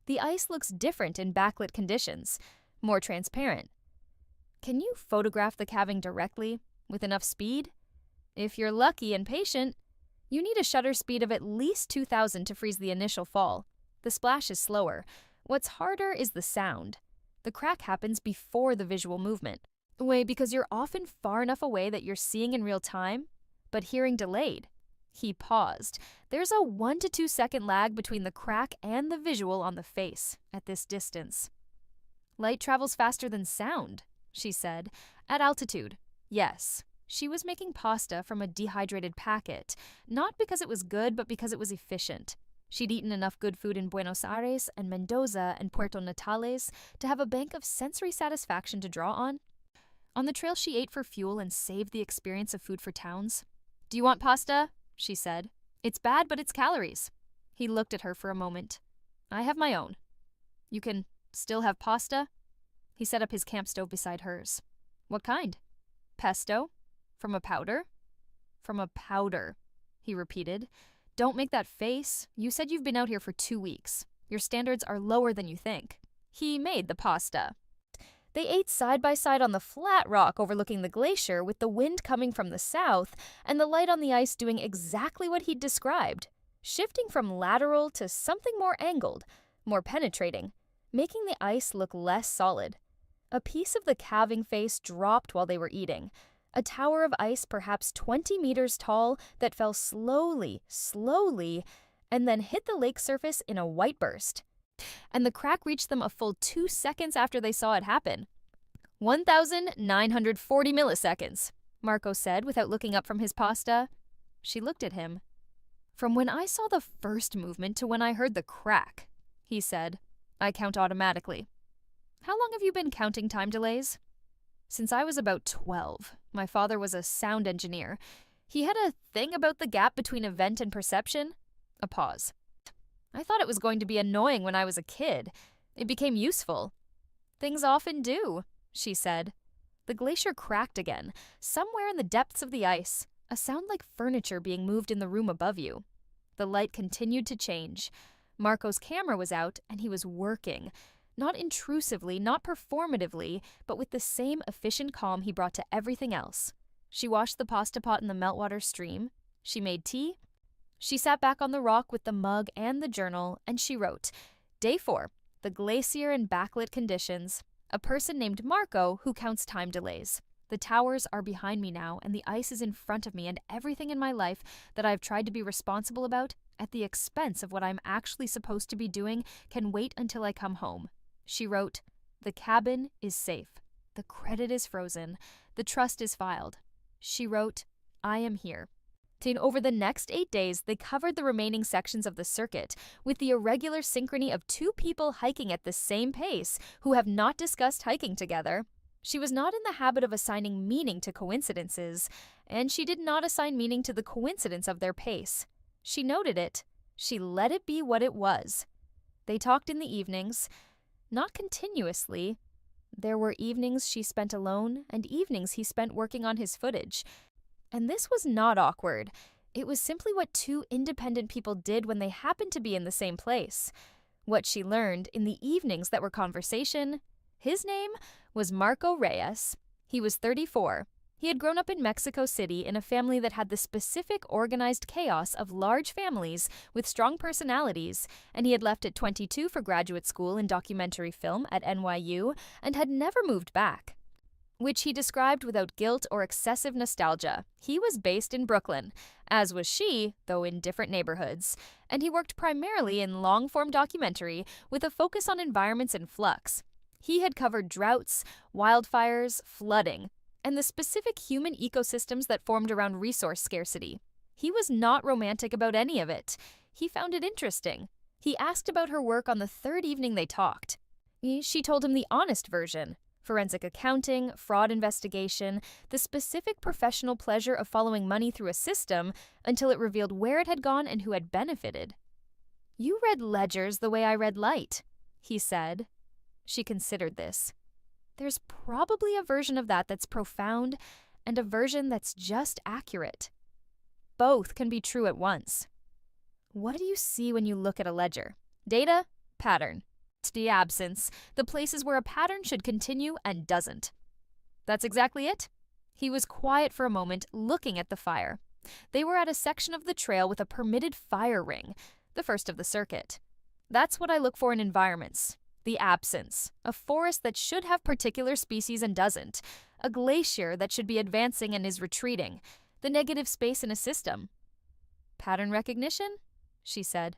The ice looks different in backlit conditions, more transparent. Can you photograph the calving directly, with enough speed? If you're lucky and patient, you need a shutter speed of at least 2,000 to freeze the initial fall. The splash is slower. What's harder is the sound. The crack happens before the visual movement. Because you're often far enough away that you're seeing in real time, but hearing delayed. He paused. There's a 1 to 2 second lag between the crack and the visual on the face at this distance. Light travels faster than sound, she said. At altitude, yes. She was making pasta from a dehydrated packet, not because it was good, but because it was efficient. She'd eaten enough good food in Buenos Aires and Mendoza and Puerto Natales to have a bank of sensory satisfaction to draw on. On the trail, she ate for fuel and saved the experience of food for towns. "Do you want pasta?" she said. "It's bad, but it's calories." He looked at her for a moment. "I have my own." "You can still have pasta?" He set up his camp stove beside hers. "What kind?" "Pesto." "From a powder?" "From a powder," he repeated. "Don't make that face. You said you've been out here for 2 weeks. Your standards are lower than you think." He made the pasta. They ate side by side on the flat rock overlooking the glacier, with the wind coming from the south and the light on the ice doing exactly what he'd described, shifting from lateral to something more angled, more penetrating, making the ice look less solid. A piece of the calving face dropped while they were eating, a tower of ice perhaps 20 meters tall that fell slowly, and then hit the lake surface in a white burst. And the crack reached them a full 2 seconds after they saw it happen. 1,940 milliseconds, Marco said without looking up from his pasta. She looked at him. "From when I saw the first movement to when I heard the crack," he said. "I count automatically." "How long have you been counting time delays?" "Since I was about 12. My father was a sound engineer. He had a thing about the gap between event and perception." A pause. "I thought it was going to be annoying when I was a kid. It became useful." "Things often do," she said. The glacier cracked again, somewhere in the depths of the ice, a sound like furniture being moved in the room above you. The light continued to change. Marco's camera was out, and he was working. Not intrusively, not performatively, but with the same efficient calm he brought to everything else. She washed the pasta pot in the meltwater stream. She made tea. She sat back on the rock with the mug and the journal, and she wrote, "Day 4, the glacier in backlit conditions. A person named Marco who counts time delays. The towers are behind me now, and the ice is in front of me, and everything in my life that I've tried to be responsible about, at the expense of what I'm actually supposed to be doing, can wait until I come home." She wrote, "The cabin is safe. The credit is frozen. The trust is filed." She wrote, "I am here." Over the next 8 days, they covered the remaining sections of the circuit, with the irregular synchrony of 2 people hiking at the same pace who have not discussed hiking together. She was not in the habit of assigning meaning to coincidences, and she did not assign meaning to the coincidence of their pace. She noted it. She let it be what it was. They talked in the evenings. Not continuously. There were evenings she spent alone and evenings he spent working on his footage. And this was not awkward. It was simply what 2 independent people did when they happened to be in the same place. What she learned in the evenings that were conversation. His name was Marco Reyes. He was 34. He had grown up in Mexico City in a family that had the specific organized chaos of large families with strong personalities, and he had left at 22 for graduate school in documentary film at NYU and had never moved back, which he described without guilt or excessive nostalgia. He was based in Brooklyn, as was she, though in different neighborhoods, and he worked primarily in long-form documentary with a focus on environments in flux. He had covered droughts, wildfires, flooding, and the specific human ecosystems that formed around resource scarcity. He was not romantic about any of it. He found it interesting. He asked about her work on the 3rd evening they talked. She told him the honest version: forensic accounting, fraud investigation, the specific professional pleasure of following money through a system until it revealed where it had gone and who had benefited. "You read ledgers the way I read light," he said. She considered this. There's probably a version of that that's profound and a version that's just accurate. Both can be true at once. What do you see when you look at a ledger? Data, pattern. The absence, the places where a pattern should continue and doesn't. That's exactly it. He was quiet for a moment, looking at the fire. They were at a section of the trail with a permitted fire ring, the first of the circuit. That's what I look for in environments. The absence. A forest that should have particular species and doesn't. A glacier that should be advancing and is retreating. The negative space in a system. Pattern recognition? She said.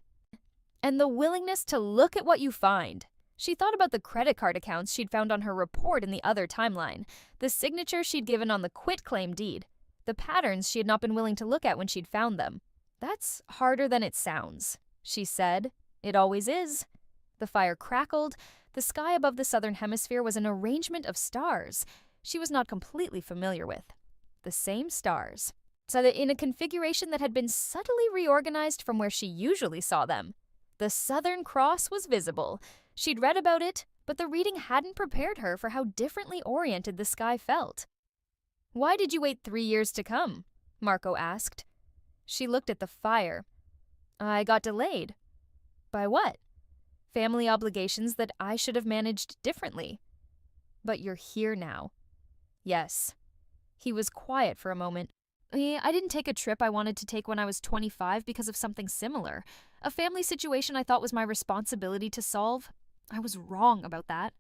And the willingness to look at what you find. She thought about the credit card accounts she'd found on her report in the other timeline, the signature she'd given on the quitclaim deed, the patterns she had not been willing to look at when she'd found them. That's harder than it sounds, she said. It always is. The fire crackled. The sky above the southern hemisphere was an arrangement of stars she was not completely familiar with. The same stars, so that in a configuration that had been subtly reorganized from where she usually saw them. The Southern Cross was visible. She'd read about it, but the reading hadn't prepared her for how differently oriented the sky felt. "Why did you wait 3 years to come?" Marco asked. She looked at the fire. "I got delayed." "By what?" "Family obligations that I should have managed differently." "But you're here now." "Yes." He was quiet for a moment. "I didn't take a trip I wanted to take when I was 25 because of something similar. A family situation I thought was my responsibility to solve. I was wrong about that."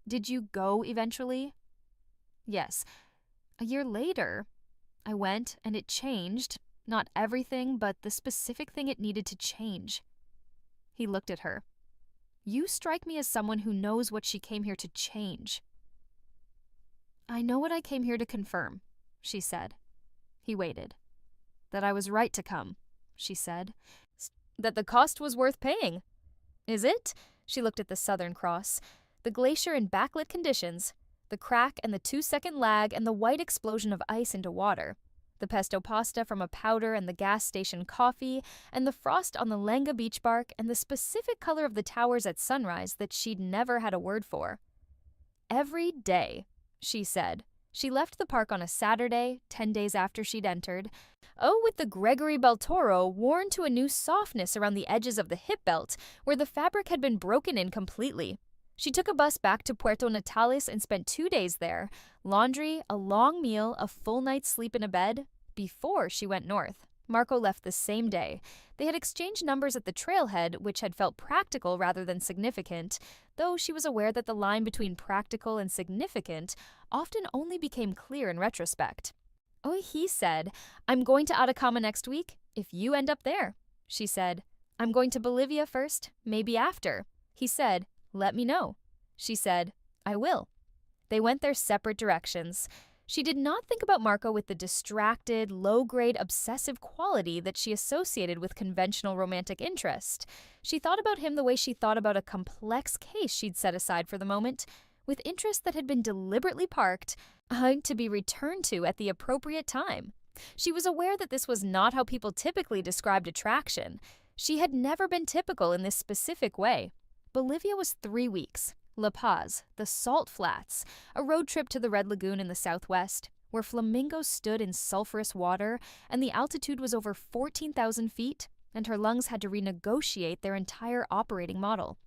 "Did you go eventually?" "Yes. A year later, I went and it changed. Not everything, but the specific thing it needed to change." He looked at her. "You strike me as someone who knows what she came here to change." "I know what I came here to confirm," she said. He waited. "That I was right to come," she said. "That the cost was worth paying." "Is it?" She looked at the Southern Cross. The glacier in backlit conditions, the crack and the 2-second lag and the white explosion of ice into water, the pesto pasta from a powder and the gas station coffee, and the frost on the Lenga beach bark and the specific color of the towers at sunrise that she'd never had a word for. "Every day," she said. She left the park on a Saturday, 10 days after she'd entered. Oh, with the Gregory Beltoro worn to a new softness around the edges of the hip belt, where the fabric had been broken in completely. She took a bus back to Puerto Natales and spent 2 days there. Laundry, a long meal, a full night's sleep in a bed, before she went north. Marco left the same day. They had exchanged numbers at the trailhead, which had felt practical rather than significant, though she was aware that the line between practical and significant often only became clear in retrospect. "Oh," he said, "I'm going to Atacama next week, if you end up there." She said, "I'm going to Bolivia first, maybe after." He said, "Let me know." She said, "I will." They went their separate directions. She did not think about Marco with the distracted, low-grade, obsessive quality that she associated with conventional romantic interest. She thought about him the way she thought about a complex case she'd set aside for the moment, with interest that had been deliberately parked, to be returned to at the appropriate time. She was aware that this was not how people typically described attraction. She had never been typical in this specific way. Bolivia was 3 weeks. La Paz, the Salt Flats, a road trip to the Red Lagoon in the southwest, where flamingos stood in sulfurous water and the altitude was over 14,000 feet, and her lungs had to renegotiate their entire operating model.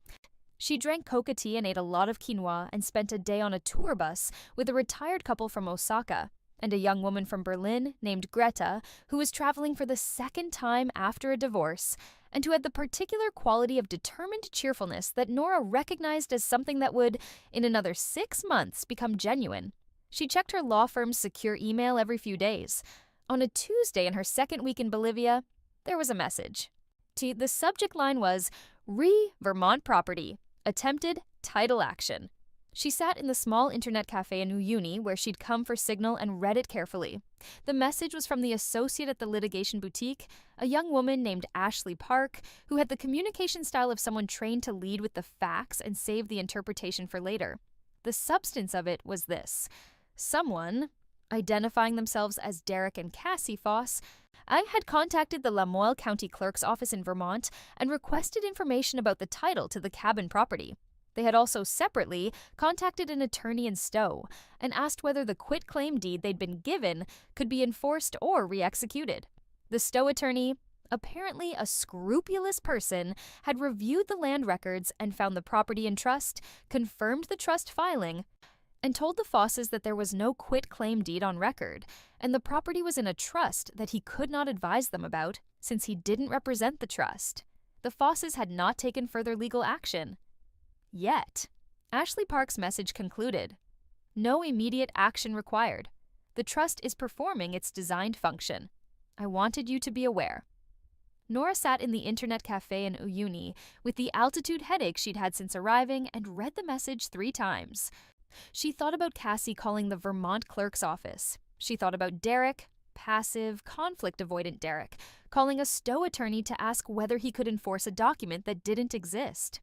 She drank coca tea and ate a lot of quinoa and spent a day on a tour bus with a retired couple from Osaka and a young woman from Berlin named Greta, who was traveling for the second time after a divorce, and who had the particular quality of determined cheerfulness that Nora recognized as something that would, in another 6 months, become genuine. She checked her law firm's secure email every few days. On a Tuesday in her second week in Bolivia, there was a message. The subject line was, Vermont property, attempted title action. She sat in the small internet cafe in Uyuni where she'd come for signal and read it carefully. The message was from the associate at the litigation boutique, a young woman named Ashley Park, who had the communication style of someone trained to lead with the facts and save the interpretation for later. The substance of it was this. Someone, identifying themselves as Derek and Cassie Foss, I had contacted the Lamoille County Clerk's office in Vermont and requested information about the title to the cabin property. They had also separately contacted an attorney in Stowe and asked whether the quitclaim deed they'd been given could be enforced or re-executed. The Stowe attorney, apparently a scrupulous person, had reviewed the land records and found the property in trust, confirmed the trust filing, and told the Fosses that there was no quitclaim deed on record, and the property was in a trust that he could not advise them about since he didn't represent the trust. The Fosses had not taken further legal action. Yet, Ashley Park's message concluded, "No immediate action required. The trust is performing its designed function. I wanted you to be aware." Nora sat in the internet cafe in Uyuni with the altitude headache she'd had since arriving and read the message 3 times. She thought about Cassie calling the Vermont clerk's office. She thought about Derek, passive, conflict-avoidant Derek, calling a Stowe attorney to ask whether he could enforce a document that didn't exist.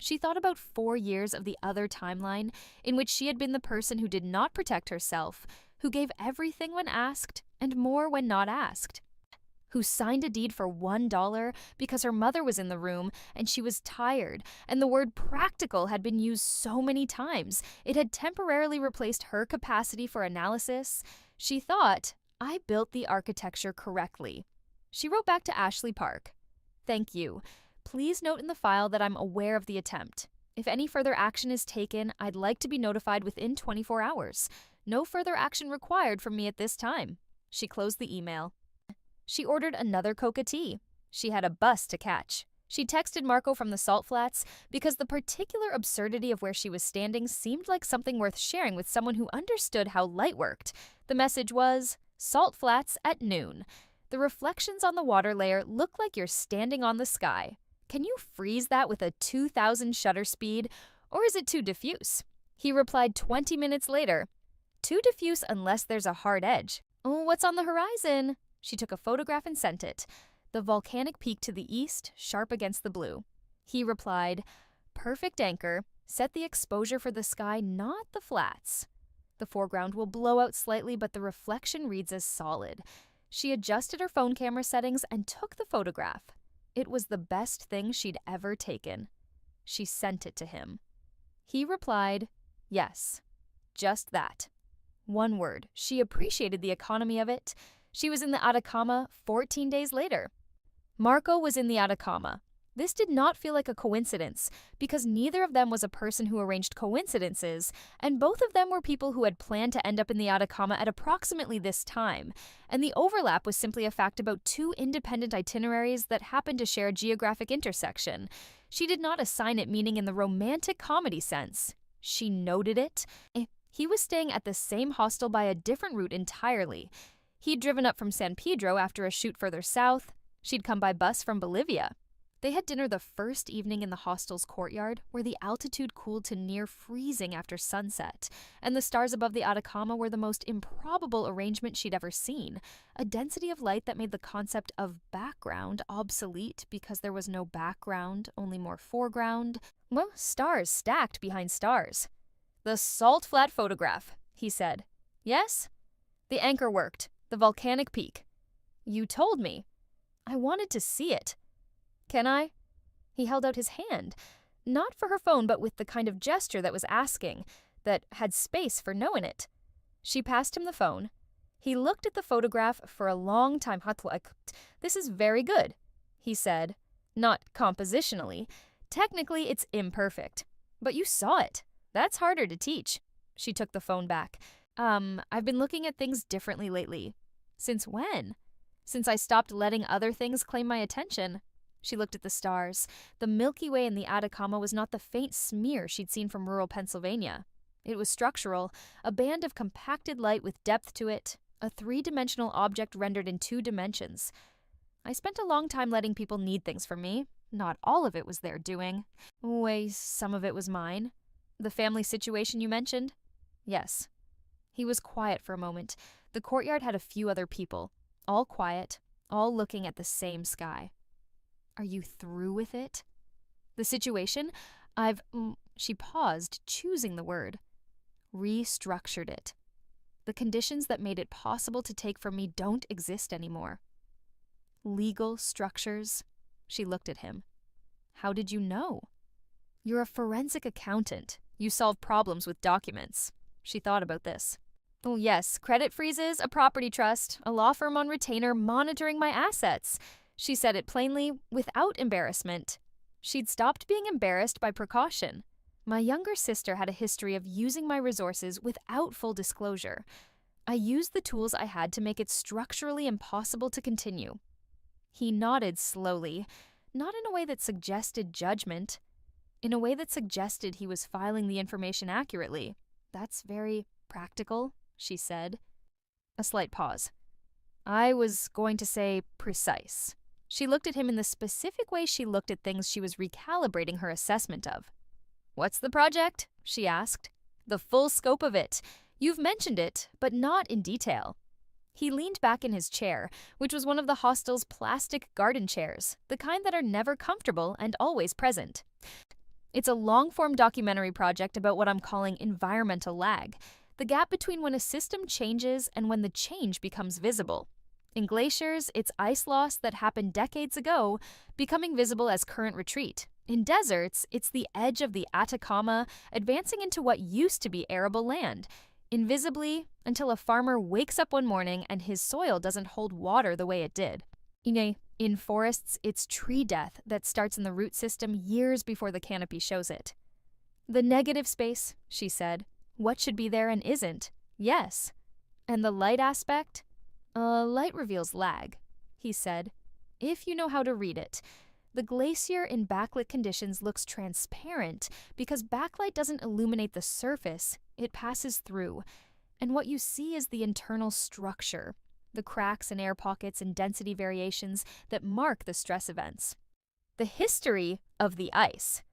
She thought about 4 years of the other timeline in which she had been the person who did not protect herself, who gave everything when asked and more when not asked, who signed a deed for $1 because her mother was in the room and she was tired, and the word practical had been used so many times it had temporarily replaced her capacity for analysis. She thought, "I built the architecture correctly." She wrote back to Ashley Park, "Thank you. Please note in the file that I'm aware of the attempt. If any further action is taken, I'd like to be notified within 24 hours. No further action required from me at this time." She closed the email. She ordered another Coca tea. She had a bus to catch. She texted Marco from the Salt Flats because the particular absurdity of where she was standing seemed like something worth sharing with someone who understood how light worked. The message was, "Salt Flats at noon. The reflections on the water layer look like you're standing on the sky. Can you freeze that with a 2000 shutter speed, or is it too diffuse?" He replied 20 minutes later, "Too diffuse unless there's a hard edge. Oh, what's on the horizon?" She took a photograph and sent it. The volcanic peak to the east, sharp against the blue. He replied, "Perfect anchor. Set the exposure for the sky, not the flats. The foreground will blow out slightly, but the reflection reads as solid." She adjusted her phone camera settings and took the photograph. It was the best thing she'd ever taken. She sent it to him. He replied, "Yes, just that." One word. She appreciated the economy of it. She was in the Atacama 14 days later. Marco was in the Atacama. This did not feel like a coincidence, because neither of them was a person who arranged coincidences, and both of them were people who had planned to end up in the Atacama at approximately this time, and the overlap was simply a fact about 2 independent itineraries that happened to share a geographic intersection. She did not assign it meaning in the romantic comedy sense. She noted it. He was staying at the same hostel by a different route entirely. He'd driven up from San Pedro after a shoot further south. She'd come by bus from Bolivia. They had dinner the first evening in the hostel's courtyard, where the altitude cooled to near freezing after sunset, and the stars above the Atacama were the most improbable arrangement she'd ever seen, a density of light that made the concept of background obsolete because there was no background, only more foreground. Well, stars stacked behind stars. "The salt flat photograph," he said. "Yes?" "The anchor worked. The volcanic peak." "You told me." "I wanted to see it." "Can I?" He held out his hand, not for her phone, but with the kind of gesture that was asking, that had space for no in it. She passed him the phone. He looked at the photograph for a long time. "This is very good," he said. "Not compositionally. Technically, it's imperfect. But you saw it. That's harder to teach." She took the phone back. I've been looking at things differently lately." "Since when?" "Since I stopped letting other things claim my attention." She looked at the stars. The Milky Way in the Atacama was not the faint smear she'd seen from rural Pennsylvania. It was structural, a band of compacted light with depth to it, a 3-dimensional object rendered in 2 dimensions. "I spent a long time letting people need things from me. Not all of it was their doing. Some of it was mine." "The family situation you mentioned?" "Yes." He was quiet for a moment. The courtyard had a few other people, all quiet, all looking at the same sky. "Are you through with it?" "The situation? She paused, choosing the word. "Restructured it. The conditions that made it possible to take from me don't exist anymore." "Legal structures?" She looked at him. "How did you know?" You're a forensic accountant. You solve problems with documents. She thought about this. Oh, yes, credit freezes, a property trust, a law firm on retainer monitoring my assets. She said it plainly, without embarrassment. She'd stopped being embarrassed by precaution. My younger sister had a history of using my resources without full disclosure. I used the tools I had to make it structurally impossible to continue. He nodded slowly, not in a way that suggested judgment, in a way that suggested he was filing the information accurately. That's very practical, she said. A slight pause. I was going to say precise. She looked at him in the specific way she looked at things she was recalibrating her assessment of. What's the project? She asked. The full scope of it. You've mentioned it, but not in detail. He leaned back in his chair, which was one of the hostel's plastic garden chairs, the kind that are never comfortable and always present. It's a long-form documentary project about what I'm calling environmental lag, the gap between when a system changes and when the change becomes visible. In glaciers, it's ice loss that happened decades ago becoming visible as current retreat. In deserts, it's the edge of the Atacama advancing into what used to be arable land, invisibly until a farmer wakes up one morning and his soil doesn't hold water the way it did. In forests, it's tree death that starts in the root system years before the canopy shows it. The negative space, she said. What should be there and isn't? Yes. And the light aspect? Light reveals lag, he said, if you know how to read it. The glacier in backlit conditions looks transparent because backlight doesn't illuminate the surface, it passes through. And what you see is the internal structure, the cracks and air pockets and density variations that mark the stress events. The history of the ice.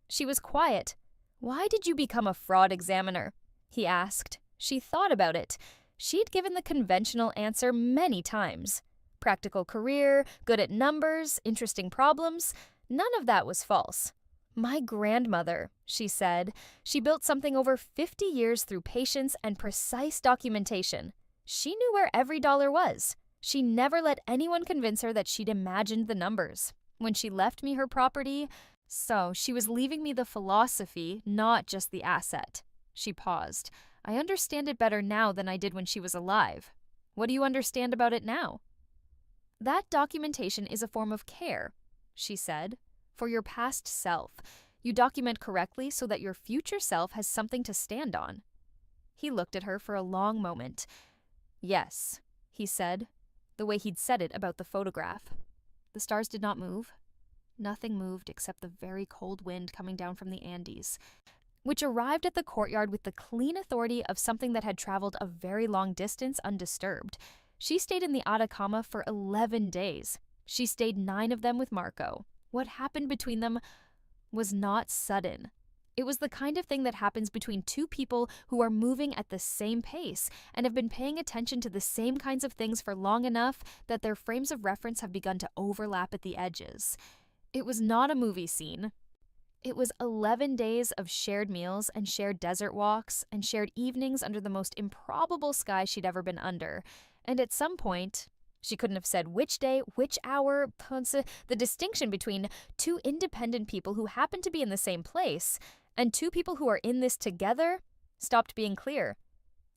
She was quiet. Why did you become a fraud examiner? He asked. She thought about it. She'd given the conventional answer many times. Practical career, good at numbers, interesting problems. None of that was false. My grandmother, she said, she built something over 50 years through patience and precise documentation. She knew where every dollar was. She never let anyone convince her that she'd imagined the numbers. When she left me her property, so she was leaving me the philosophy, not just the asset. She paused. I understand it better now than I did when she was alive. What do you understand about it now? That documentation is a form of care, she said, for your past self. You document correctly so that your future self has something to stand on. He looked at her for a long moment. Yes, he said, the way he'd said it about the photograph. The stars did not move. Nothing moved except the very cold wind coming down from the Andes, which arrived at the courtyard with the clean authority of something that had traveled a very long distance undisturbed. She stayed in the Atacama for 11 days. She stayed 9 of them with Marco. What happened between them was not sudden. It was the kind of thing that happens between two people who are moving at the same pace and have been paying attention to the same kinds of things for long enough that their frames of reference have begun to overlap at the edges. It was not a movie scene. It was 11 days of shared meals and shared desert walks and shared evenings under the most improbable sky she'd ever been under. And at some point, she couldn't have said which day, which hour, the distinction between two independent people who happen to be in the same place and two people who are in this together stopped being clear.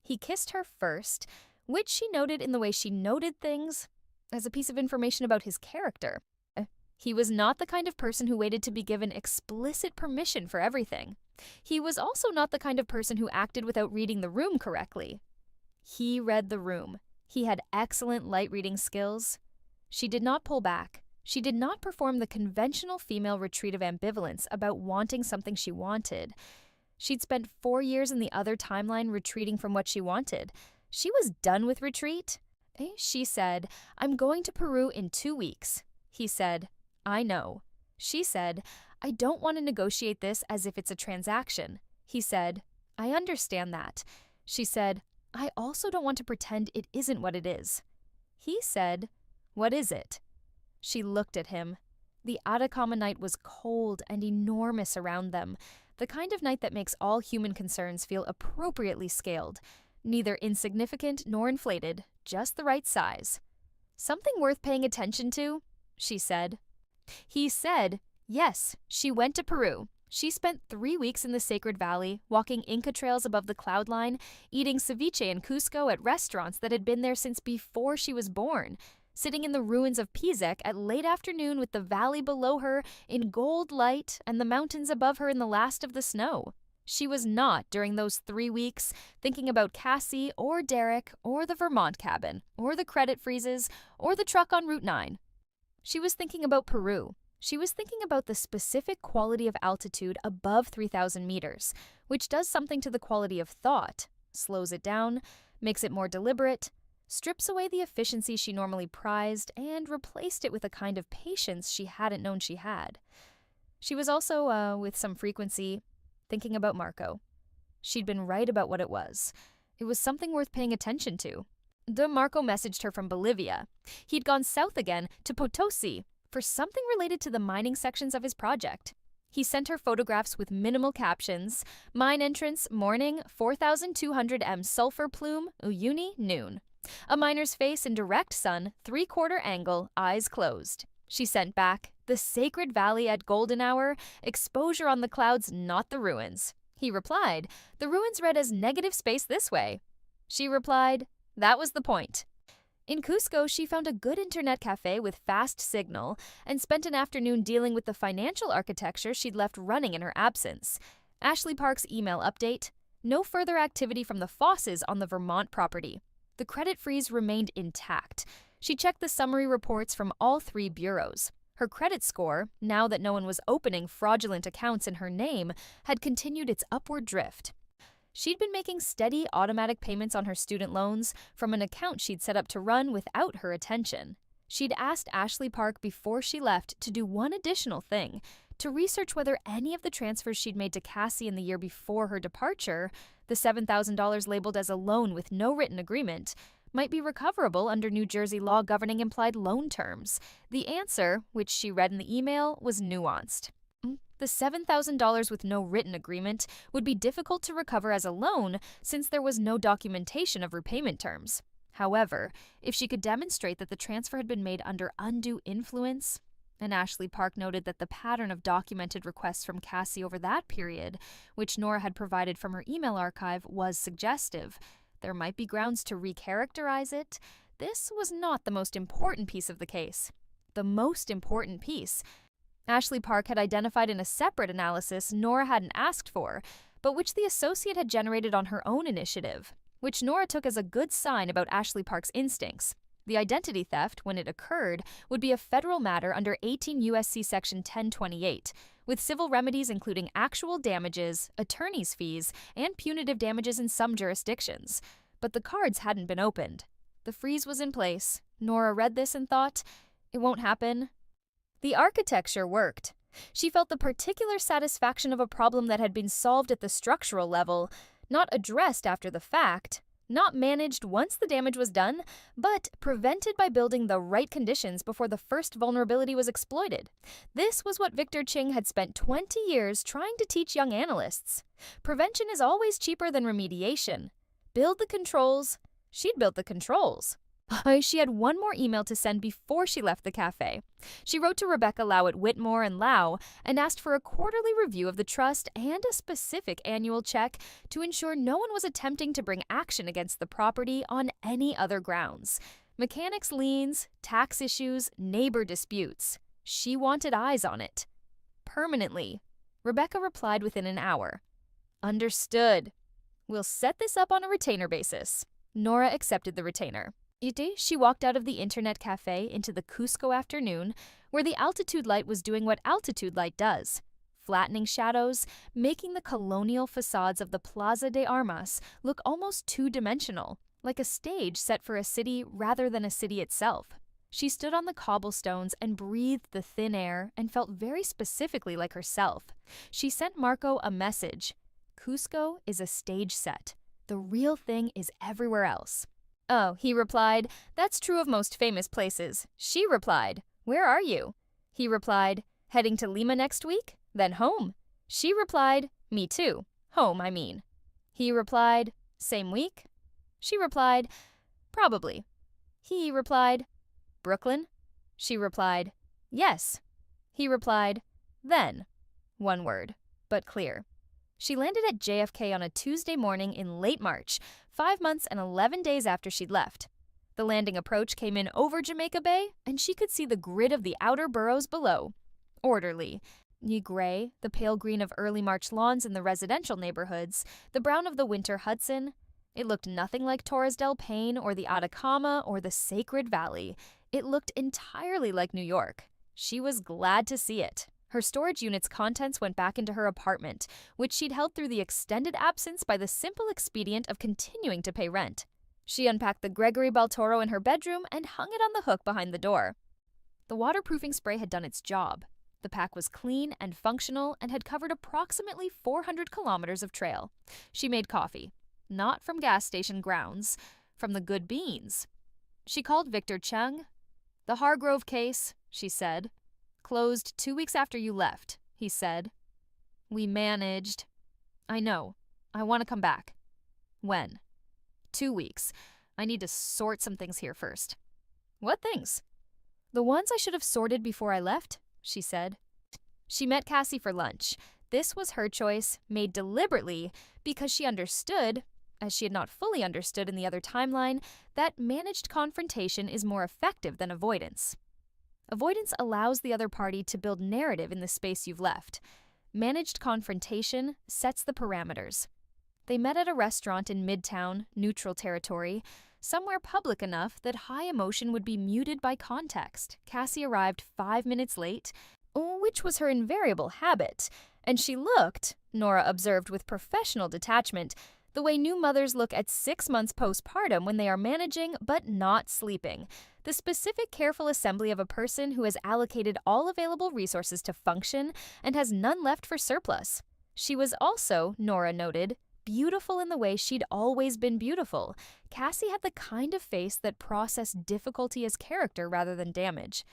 He kissed her first, which she noted in the way she noted things as a piece of information about his character. He was not the kind of person who waited to be given explicit permission for everything. He was also not the kind of person who acted without reading the room correctly. He read the room. He had excellent light-reading skills. She did not pull back. She did not perform the conventional female retreat of ambivalence about wanting something she wanted. She'd spent 4 years in the other timeline retreating from what she wanted. She was done with retreat. She said, I'm going to Peru in 2 weeks. He said, I know. She said, I don't want to negotiate this as if it's a transaction. He said, I understand that. She said, I also don't want to pretend it isn't what it is. He said, what is it? She looked at him. The Atacama night was cold and enormous around them, the kind of night that makes all human concerns feel appropriately scaled, neither insignificant nor inflated, just the right size. Something worth paying attention to, she said. He said, yes, she went to Peru. She spent 3 weeks in the Sacred Valley, walking Inca trails above the cloud line, eating ceviche in Cusco at restaurants that had been there since before she was born, sitting in the ruins of Pizek at late afternoon with the valley below her in gold light and the mountains above her in the last of the snow. She was not, during those 3 weeks, thinking about Cassie or Derek or the Vermont cabin or the credit freezes or the truck on Route 9. She was thinking about Peru. She was thinking about the specific quality of altitude above 3,000 meters, which does something to the quality of thought, slows it down, makes it more deliberate, strips away the efficiency she normally prized, and replaced it with a kind of patience she hadn't known she had. She was also, with some frequency, thinking about Marco. She'd been right about what it was. It was something worth paying attention to. Marco messaged her from Bolivia. He'd gone south again to Potosi for something related to the mining sections of his project. He sent her photographs with minimal captions: mine entrance, morning, 4,200 m sulfur plume, Uyuni, noon. A miner's face in direct sun, 3/4 angle, eyes closed. She sent back, the Sacred Valley at golden hour, exposure on the clouds, not the ruins. He replied, the ruins read as negative space this way. She replied, that was the point. In Cusco, she found a good internet cafe with fast signal and spent an afternoon dealing with the financial architecture she'd left running in her absence. Ashley Park's email update: no further activity from the Fosses on the Vermont property. The credit freeze remained intact. She checked the summary reports from all 3 bureaus. Her credit score, now that no one was opening fraudulent accounts in her name, had continued its upward drift. She'd been making steady automatic payments on her student loans from an account she'd set up to run without her attention. She'd asked Ashley Park before she left to do one additional thing, to research whether any of the transfers she'd made to Cassie in the year before her departure, the $7,000 labeled as a loan with no written agreement, might be recoverable under New Jersey law governing implied loan terms. The answer, which she read in the email, was nuanced. The $7,000 with no written agreement would be difficult to recover as a loan since there was no documentation of repayment terms. However, if she could demonstrate that the transfer had been made under undue influence, and Ashley Park noted that the pattern of documented requests from Cassie over that period, which Nora had provided from her email archive, was suggestive, there might be grounds to recharacterize it. This was not the most important piece of the case. The most important piece, Ashley Park had identified in a separate analysis Nora hadn't asked for, but which the associate had generated on her own initiative, which Nora took as a good sign about Ashley Park's instincts. The identity theft, when it occurred, would be a federal matter under 18 U.S.C. Section 1028, with civil remedies including actual damages, attorney's fees, and punitive damages in some jurisdictions. But the cards hadn't been opened. The freeze was in place. Nora read this and thought, it won't happen. The architecture worked. She felt the particular satisfaction of a problem that had been solved at the structural level, not addressed after the fact, not managed once the damage was done, but prevented by building the right conditions before the first vulnerability was exploited. This was what Victor Ching had spent 20 years trying to teach young analysts. Prevention is always cheaper than remediation. Build the controls. She'd built the controls. She had one more email to send before she left the cafe. She wrote to Rebecca Lau at Whitmore and Lau and asked for a quarterly review of the trust and a specific annual check to ensure no one was attempting to bring action against the property on any other grounds. Mechanics liens, tax issues, neighbor disputes. She wanted eyes on it. Permanently. Rebecca replied within an hour. Understood. We'll set this up on a retainer basis. Nora accepted the retainer. She walked out of the internet cafe into the Cusco afternoon, where the altitude light was doing what altitude light does, flattening shadows, making the colonial facades of the Plaza de Armas look almost two-dimensional, like a stage set for a city rather than a city itself. She stood on the cobblestones and breathed the thin air and felt very specifically like herself. She sent Marco a message. Cusco is a stage set. The real thing is everywhere else. Oh, he replied, that's true of most famous places. She replied, where are you? He replied, heading to Lima next week, then home. She replied, me too. Home, I mean. He replied, same week? She replied, probably. He replied, Brooklyn? She replied, yes. He replied, then. One word. but clear. She landed at JFK on a Tuesday morning in late March, 5 months and 11 days after she'd left. The landing approach came in over Jamaica Bay, and she could see the grid of the outer boroughs below. Orderly. The gray, the pale green of early March lawns in the residential neighborhoods, the brown of the winter Hudson. It looked nothing like Torres del Paine or the Atacama or the Sacred Valley. It looked entirely like New York. She was glad to see it. Her storage unit's contents went back into her apartment, which she'd held through the extended absence by the simple expedient of continuing to pay rent. She unpacked the Gregory Baltoro in her bedroom and hung it on the hook behind the door. The waterproofing spray had done its job. The pack was clean and functional and had covered approximately 400 kilometers of trail. She made coffee. Not from gas station grounds, from the good beans. She called Victor Chung. "The Hargrove case," she said. "Closed 2 weeks after you left," he said. "We managed." "I know. I want to come back." "When?" 2 weeks. I need to sort some things here first." "What things?" "The ones I should have sorted before I left," she said. She met Cassie for lunch. This was her choice, made deliberately, because she understood, as she had not fully understood in the other timeline, that managed confrontation is more effective than avoidance. Avoidance allows the other party to build narrative in the space you've left. Managed confrontation sets the parameters. They met at a restaurant in Midtown, neutral territory, somewhere public enough that high emotion would be muted by context. Cassie arrived 5 minutes late, which was her invariable habit, and she looked, Nora observed with professional detachment, the way new mothers look at 6 months postpartum when they are managing but not sleeping, the specific careful assembly of a person who has allocated all available resources to function and has none left for surplus. She was also, Nora noted, beautiful in the way she'd always been beautiful. Cassie had the kind of face that processed difficulty as character rather than damage.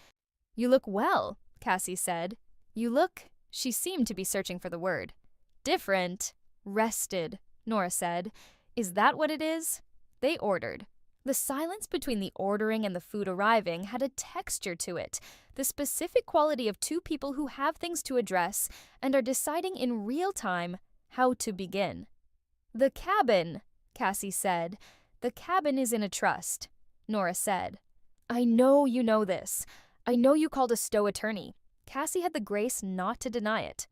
"You look well," Cassie said. "You look," she seemed to be searching for the word. "Different. Rested," Nora said. "Is that what it is?" They ordered. The silence between the ordering and the food arriving had a texture to it, the specific quality of two people who have things to address and are deciding in real time how to begin. "The cabin," Cassie said. "The cabin is in a trust," Nora said. "I know you know this. I know you called a Stowe attorney." Cassie had the grace not to deny it.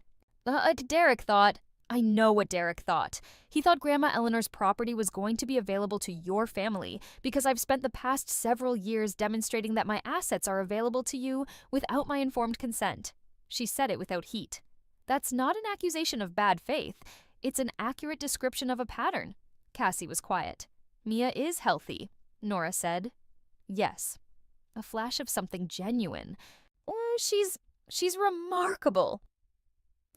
Derek thought, "I know what Derek thought. He thought Grandma Eleanor's property was going to be available to your family because I've spent the past several years demonstrating that my assets are available to you without my informed consent." She said it without heat. "That's not an accusation of bad faith. It's an accurate description of a pattern." Cassie was quiet. "Mia is healthy," Nora said. "Yes." A flash of something genuine. She's remarkable."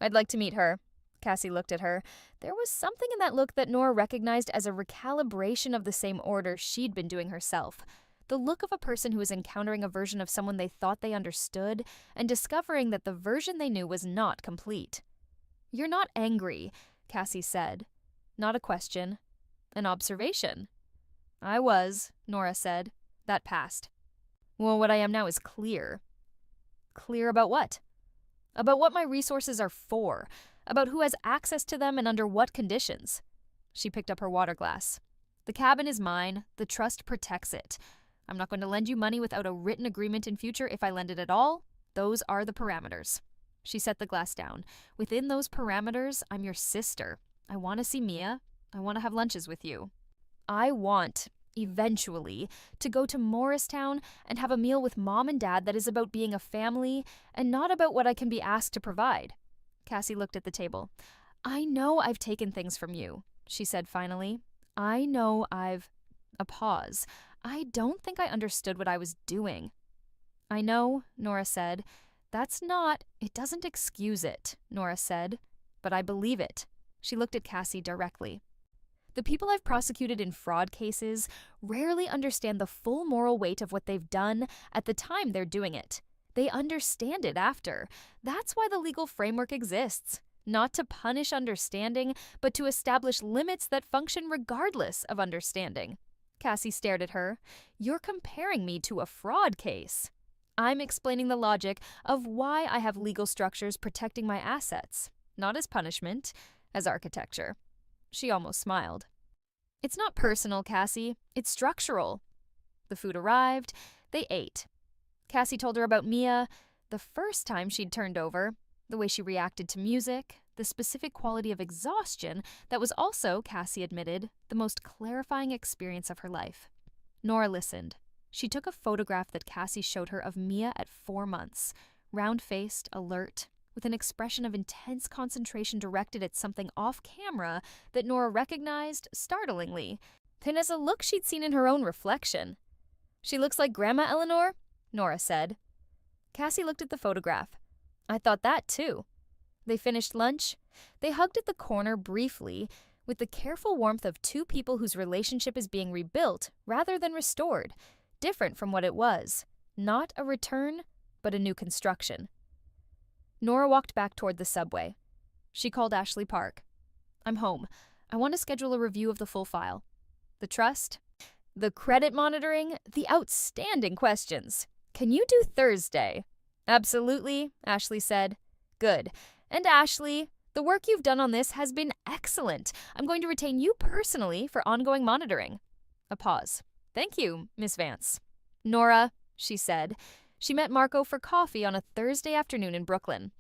"I'd like to meet her." Cassie looked at her. There was something in that look that Nora recognized as a recalibration of the same order she'd been doing herself. The look of a person who was encountering a version of someone they thought they understood and discovering that the version they knew was not complete. "You're not angry," Cassie said. "Not a question. An observation." "I was," Nora said. That passed. "Well, what I am now is clear." "Clear about what?" "About what my resources are for, about who has access to them and under what conditions." She picked up her water glass. "The cabin is mine. The trust protects it. I'm not going to lend you money without a written agreement in future if I lend it at all. Those are the parameters." She set the glass down. "Within those parameters, I'm your sister. I want to see Mia. I want to have lunches with you. I want, eventually, to go to Morristown and have a meal with Mom and Dad that is about being a family and not about what I can be asked to provide." Cassie looked at the table. "I know I've taken things from you," she said finally. "I know I've—" A pause. "I don't think I understood what I was doing." "I know," Nora said. It doesn't excuse it," Nora said. "But I believe it." She looked at Cassie directly. "The people I've prosecuted in fraud cases rarely understand the full moral weight of what they've done at the time they're doing it. They understand it after. That's why the legal framework exists. Not to punish understanding, but to establish limits that function regardless of understanding." Cassie stared at her. "You're comparing me to a fraud case." "I'm explaining the logic of why I have legal structures protecting my assets." not as punishment, as architecture. She almost smiled. It's not personal, Cassie. It's structural. The food arrived. They ate. Cassie told her about Mia, the first time she'd turned over, the way she reacted to music, the specific quality of exhaustion that was also, Cassie admitted, the most clarifying experience of her life. Nora listened. She took a photograph that Cassie showed her of Mia at 4 months, round-faced, alert, with an expression of intense concentration directed at something off-camera that Nora recognized startlingly, and as a look she'd seen in her own reflection. "She looks like Grandma Eleanor," Nora said. Cassie looked at the photograph. "I thought that, too." They finished lunch. They hugged at the corner briefly, with the careful warmth of two people whose relationship is being rebuilt rather than restored, different from what it was. Not a return, but a new construction. Nora walked back toward the subway. She called Ashley Park. "I'm home. I want to schedule a review of the full file. The trust, the credit monitoring, the outstanding questions. Can you do Thursday?" "Absolutely," Ashley said. "Good. And Ashley, the work you've done on this has been excellent. I'm going to retain you personally for ongoing monitoring." A pause. "Thank you, Miss Vance." "Nora," she said. She met Marco for coffee on a Thursday afternoon in Brooklyn,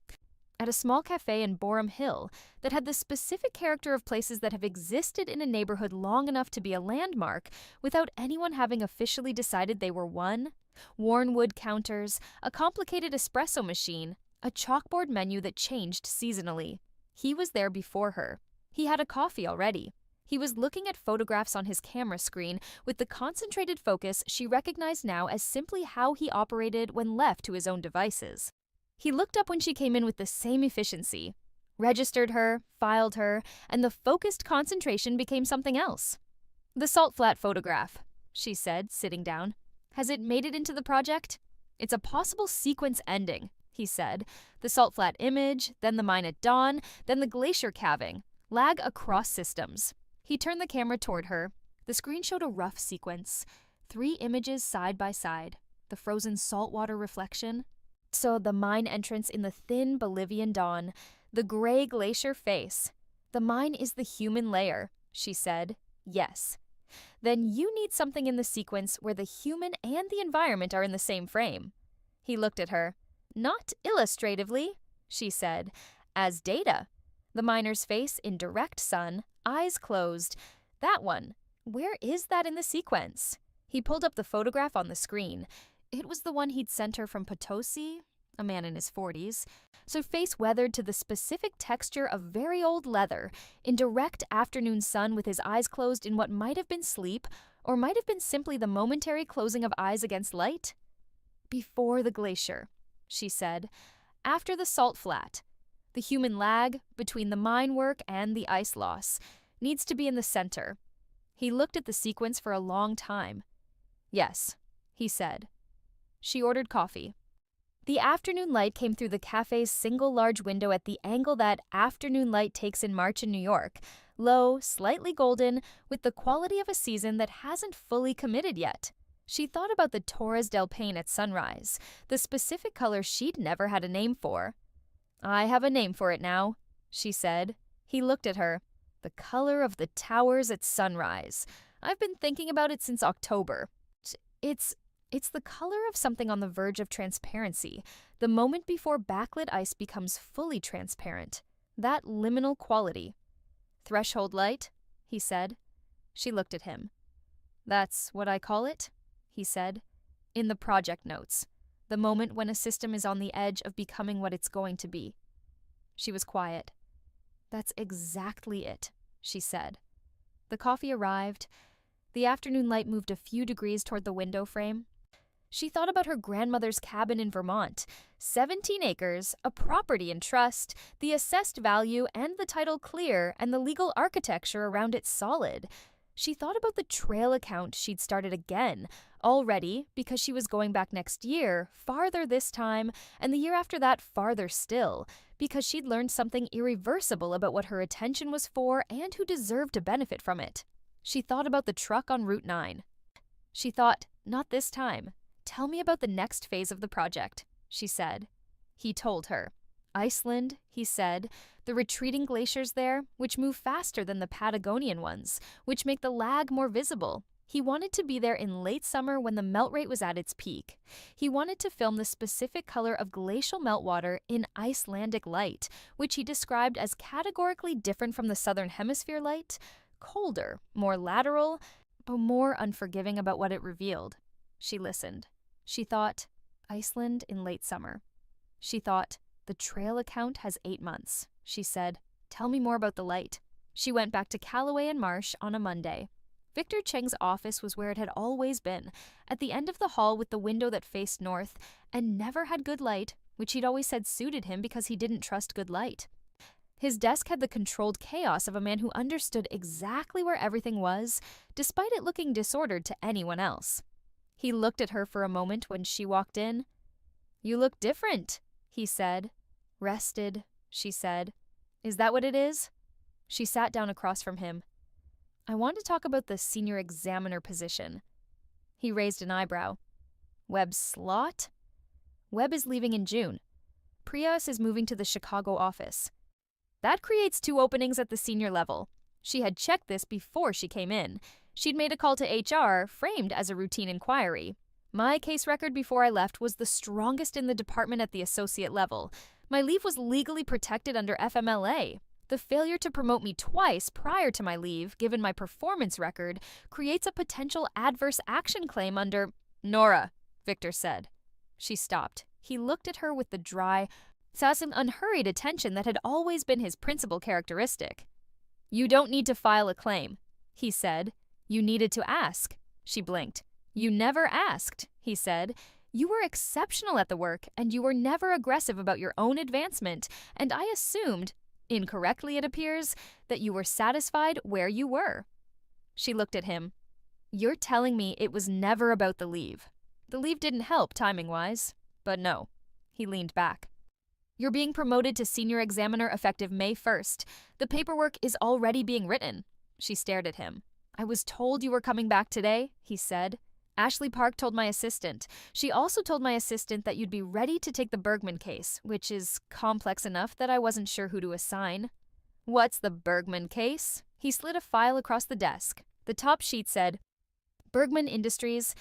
at a small cafe in Borum Hill that had the specific character of places that have existed in a neighborhood long enough to be a landmark without anyone having officially decided they were one. Worn wood counters, a complicated espresso machine, a chalkboard menu that changed seasonally. He was there before her. He had a coffee already. He was looking at photographs on his camera screen with the concentrated focus she recognized now as simply how he operated when left to his own devices. He looked up when she came in with the same efficiency, registered her, filed her, and the focused concentration became something else. "The salt flat photograph," she said, sitting down. "Has it made it into the project?" "It's a possible sequence ending," he said. "The salt flat image, then the mine at dawn, then the glacier calving. Lag across systems." He turned the camera toward her. The screen showed a rough sequence. 3 images side by side. The frozen saltwater reflection. So the mine entrance in the thin Bolivian dawn. The gray glacier face. "The mine is the human layer," she said. "Yes. Then you need something in the sequence where the human and the environment are in the same frame." He looked at her. "Not illustratively," she said. "As data. The miner's face in direct sun, eyes closed. That one. Where is that in the sequence?" He pulled up the photograph on the screen. It was the one he'd sent her from Potosi, a man in his 40s, so face weathered to the specific texture of very old leather, in direct afternoon sun with his eyes closed in what might have been sleep, or might have been simply the momentary closing of eyes against light. "Before the glacier," she said. "After the salt flat. The human lag, between the mine work and the ice loss, needs to be in the center." He looked at the sequence for a long time. "Yes," he said. She ordered coffee. The afternoon light came through the cafe's single large window at the angle that afternoon light takes in March in New York, low, slightly golden, with the quality of a season that hasn't fully committed yet. She thought about the Torres del Paine at sunrise, the specific color she'd never had a name for. "I have a name for it now," she said. He looked at her. "The color of the towers at sunrise. I've been thinking about it since October. It's the color of something on the verge of transparency, the moment before backlit ice becomes fully transparent. That liminal quality." "Threshold light," he said. She looked at him. "That's what I call it," he said. "In the project notes. The moment when a system is on the edge of becoming what it's going to be." She was quiet. "That's exactly it," she said. The coffee arrived. The afternoon light moved a few degrees toward the window frame. She thought about her grandmother's cabin in Vermont, 17 acres, a property in trust, the assessed value and the title clear, and the legal architecture around it solid. She thought about the trail account she'd started again, already, because she was going back next year, farther this time, and the year after that farther still, because she'd learned something irreversible about what her attention was for and who deserved to benefit from it. She thought about the truck on Route 9. She thought, not this time. "Tell me about the next phase of the project," she said. He told her. Iceland, he said, the retreating glaciers there, which move faster than the Patagonian ones, which make the lag more visible. He wanted to be there in late summer when the melt rate was at its peak. He wanted to film the specific color of glacial meltwater in Icelandic light, which he described as categorically different from the southern hemisphere light, colder, more lateral, but more unforgiving about what it revealed. She listened. She thought, Iceland in late summer. She thought, the trail account has 8 months. She said, tell me more about the light. She went back to Callaway and Marsh on a Monday. Victor Cheng's office was where it had always been, at the end of the hall with the window that faced north, and never had good light, which he'd always said suited him because he didn't trust good light. His desk had the controlled chaos of a man who understood exactly where everything was, despite it looking disordered to anyone else. He looked at her for a moment when she walked in. You look different, he said. Rested, she said. Is that what it is? She sat down across from him. I want to talk about the senior examiner position. He raised an eyebrow. Webb's slot? Webb is leaving in June. Prius is moving to the Chicago office. That creates 2 openings at the senior level. She had checked this before she came in. She'd made a call to HR, framed as a routine inquiry. My case record before I left was the strongest in the department at the associate level. My leave was legally protected under FMLA. The failure to promote me twice prior to my leave, given my performance record, creates a potential adverse action claim under— Nora, Victor said. She stopped. He looked at her with the dry, some unhurried attention that had always been his principal characteristic. You don't need to file a claim, he said. You needed to ask. She blinked. You never asked, he said. You were exceptional at the work, and you were never aggressive about your own advancement, and I assumed— incorrectly, it appears, that you were satisfied where you were. She looked at him. You're telling me it was never about the leave. The leave didn't help timing-wise, but no. He leaned back. You're being promoted to senior examiner effective May 1st. The paperwork is already being written. She stared at him. I was told you were coming back today, he said. Ashley Park told my assistant. She also told my assistant that you'd be ready to take the Bergman case, which is complex enough that I wasn't sure who to assign. What's the Bergman case? He slid a file across the desk. The top sheet said, Bergman Industries,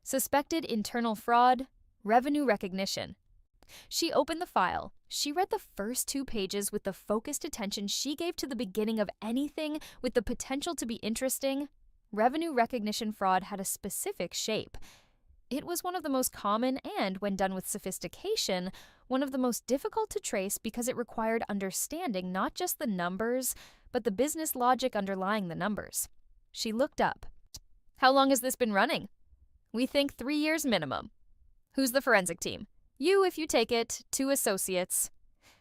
suspected internal fraud, revenue recognition. She opened the file. She read the first 2 pages with the focused attention she gave to the beginning of anything with the potential to be interesting. Revenue recognition fraud had a specific shape. It was one of the most common and, when done with sophistication, one of the most difficult to trace because it required understanding not just the numbers, but the business logic underlying the numbers. She looked up. How long has this been running? We think 3 years minimum. Who's the forensic team? You, if you take it, 2 associates.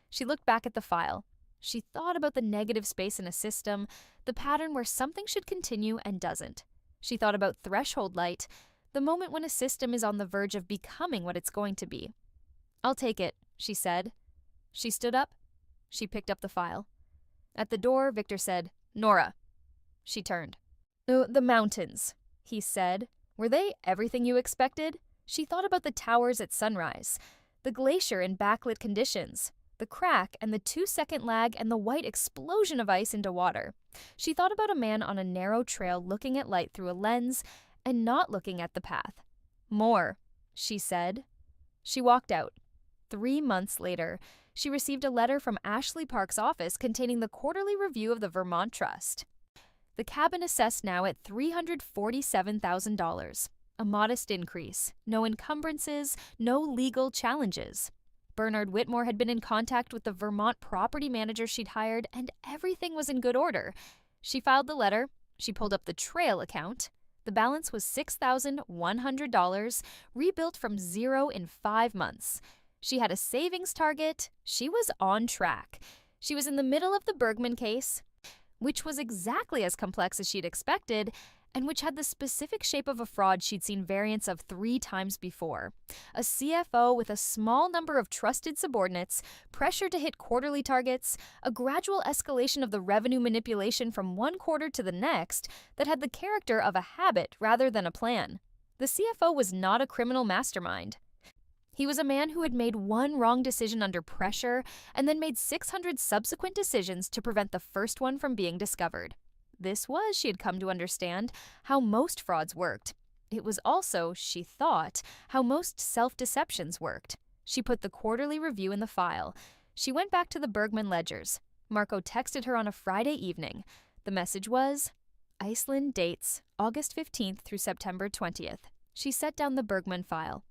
She looked back at the file. She thought about the negative space in a system, the pattern where something should continue and doesn't. She thought about threshold light, the moment when a system is on the verge of becoming what it's going to be. I'll take it, she said. She stood up. She picked up the file. At the door, Victor said, Nora. She turned. The mountains, he said. Were they everything you expected? She thought about the towers at sunrise, the glacier in backlit conditions, the crack and the 2-second lag and the white explosion of ice into water. She thought about a man on a narrow trail looking at light through a lens and not looking at the path. More, she said. She walked out. 3 months later, she received a letter from Ashley Park's office containing the quarterly review of the Vermont Trust. The cabin assessed now at $347,000. A modest increase. No encumbrances, no legal challenges. Bernard Whitmore had been in contact with the Vermont property manager she'd hired, and everything was in good order. She filed the letter. She pulled up the trail account. The balance was $6,100, rebuilt from zero in 5 months. She had a savings target. She was on track. She was in the middle of the Bergman case, which was exactly as complex as she'd expected, and which had the specific shape of a fraud she'd seen variants of 3 times before. A CFO with a small number of trusted subordinates, pressure to hit quarterly targets, a gradual escalation of the revenue manipulation from one quarter to the next that had the character of a habit rather than a plan. The CFO was not a criminal mastermind. He was a man who had made one wrong decision under pressure and then made 600 subsequent decisions to prevent the first one from being discovered. This was, she had come to understand, how most frauds worked. It was also, she thought, how most self-deceptions worked. She put the quarterly review in the file. She went back to the Bergman ledgers. Marco texted her on a Friday evening. The message was, Iceland dates August 15th through September 20th. She set down the Bergman file.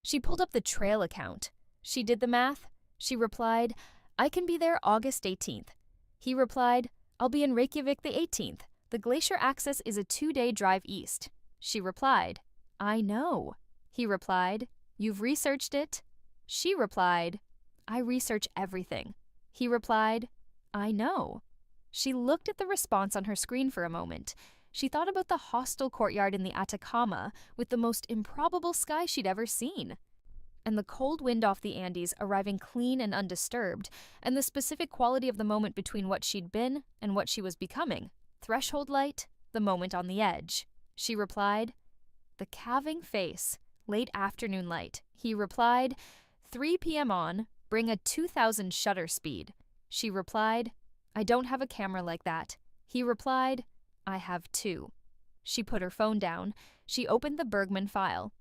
She pulled up the trail account. She did the math. She replied, I can be there August 18th. He replied, I'll be in Reykjavik the 18th. The glacier axis is a 2-day drive east. She replied, I know. He replied, You've researched it? She replied, I research everything. He replied, I know. She looked at the response on her screen for a moment. She thought about the hostile courtyard in the Atacama with the most improbable sky she'd ever seen. And the cold wind off the Andes arriving clean and undisturbed, and the specific quality of the moment between what she'd been and what she was becoming. Threshold light, the moment on the edge. She replied, the calving face, late afternoon light. He replied, 3 p.m. on, bring a 2,000 shutter speed. She replied, I don't have a camera like that. He replied, I have 2. She put her phone down. She opened the Bergman file.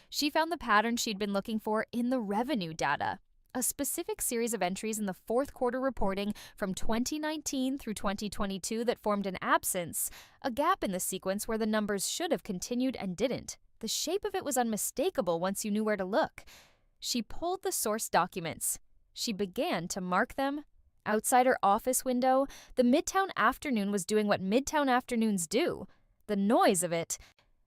She found the pattern she'd been looking for in the revenue data, a specific series of entries in the fourth quarter reporting from 2019 through 2022 that formed an absence, a gap in the sequence where the numbers should have continued and didn't. The shape of it was unmistakable once you knew where to look. She pulled the source documents. She began to mark them. Outside her office window, the Midtown afternoon was doing what Midtown afternoons do. The noise of it,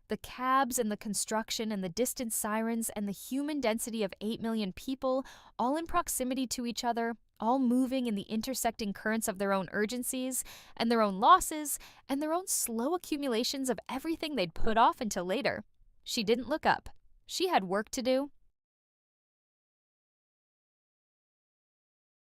the cabs and the construction and the distant sirens and the human density of 8 million people, all in proximity to each other, all moving in the intersecting currents of their own urgencies and their own losses and their own slow accumulations of everything they'd put off until later. She didn't look up. She had work to do.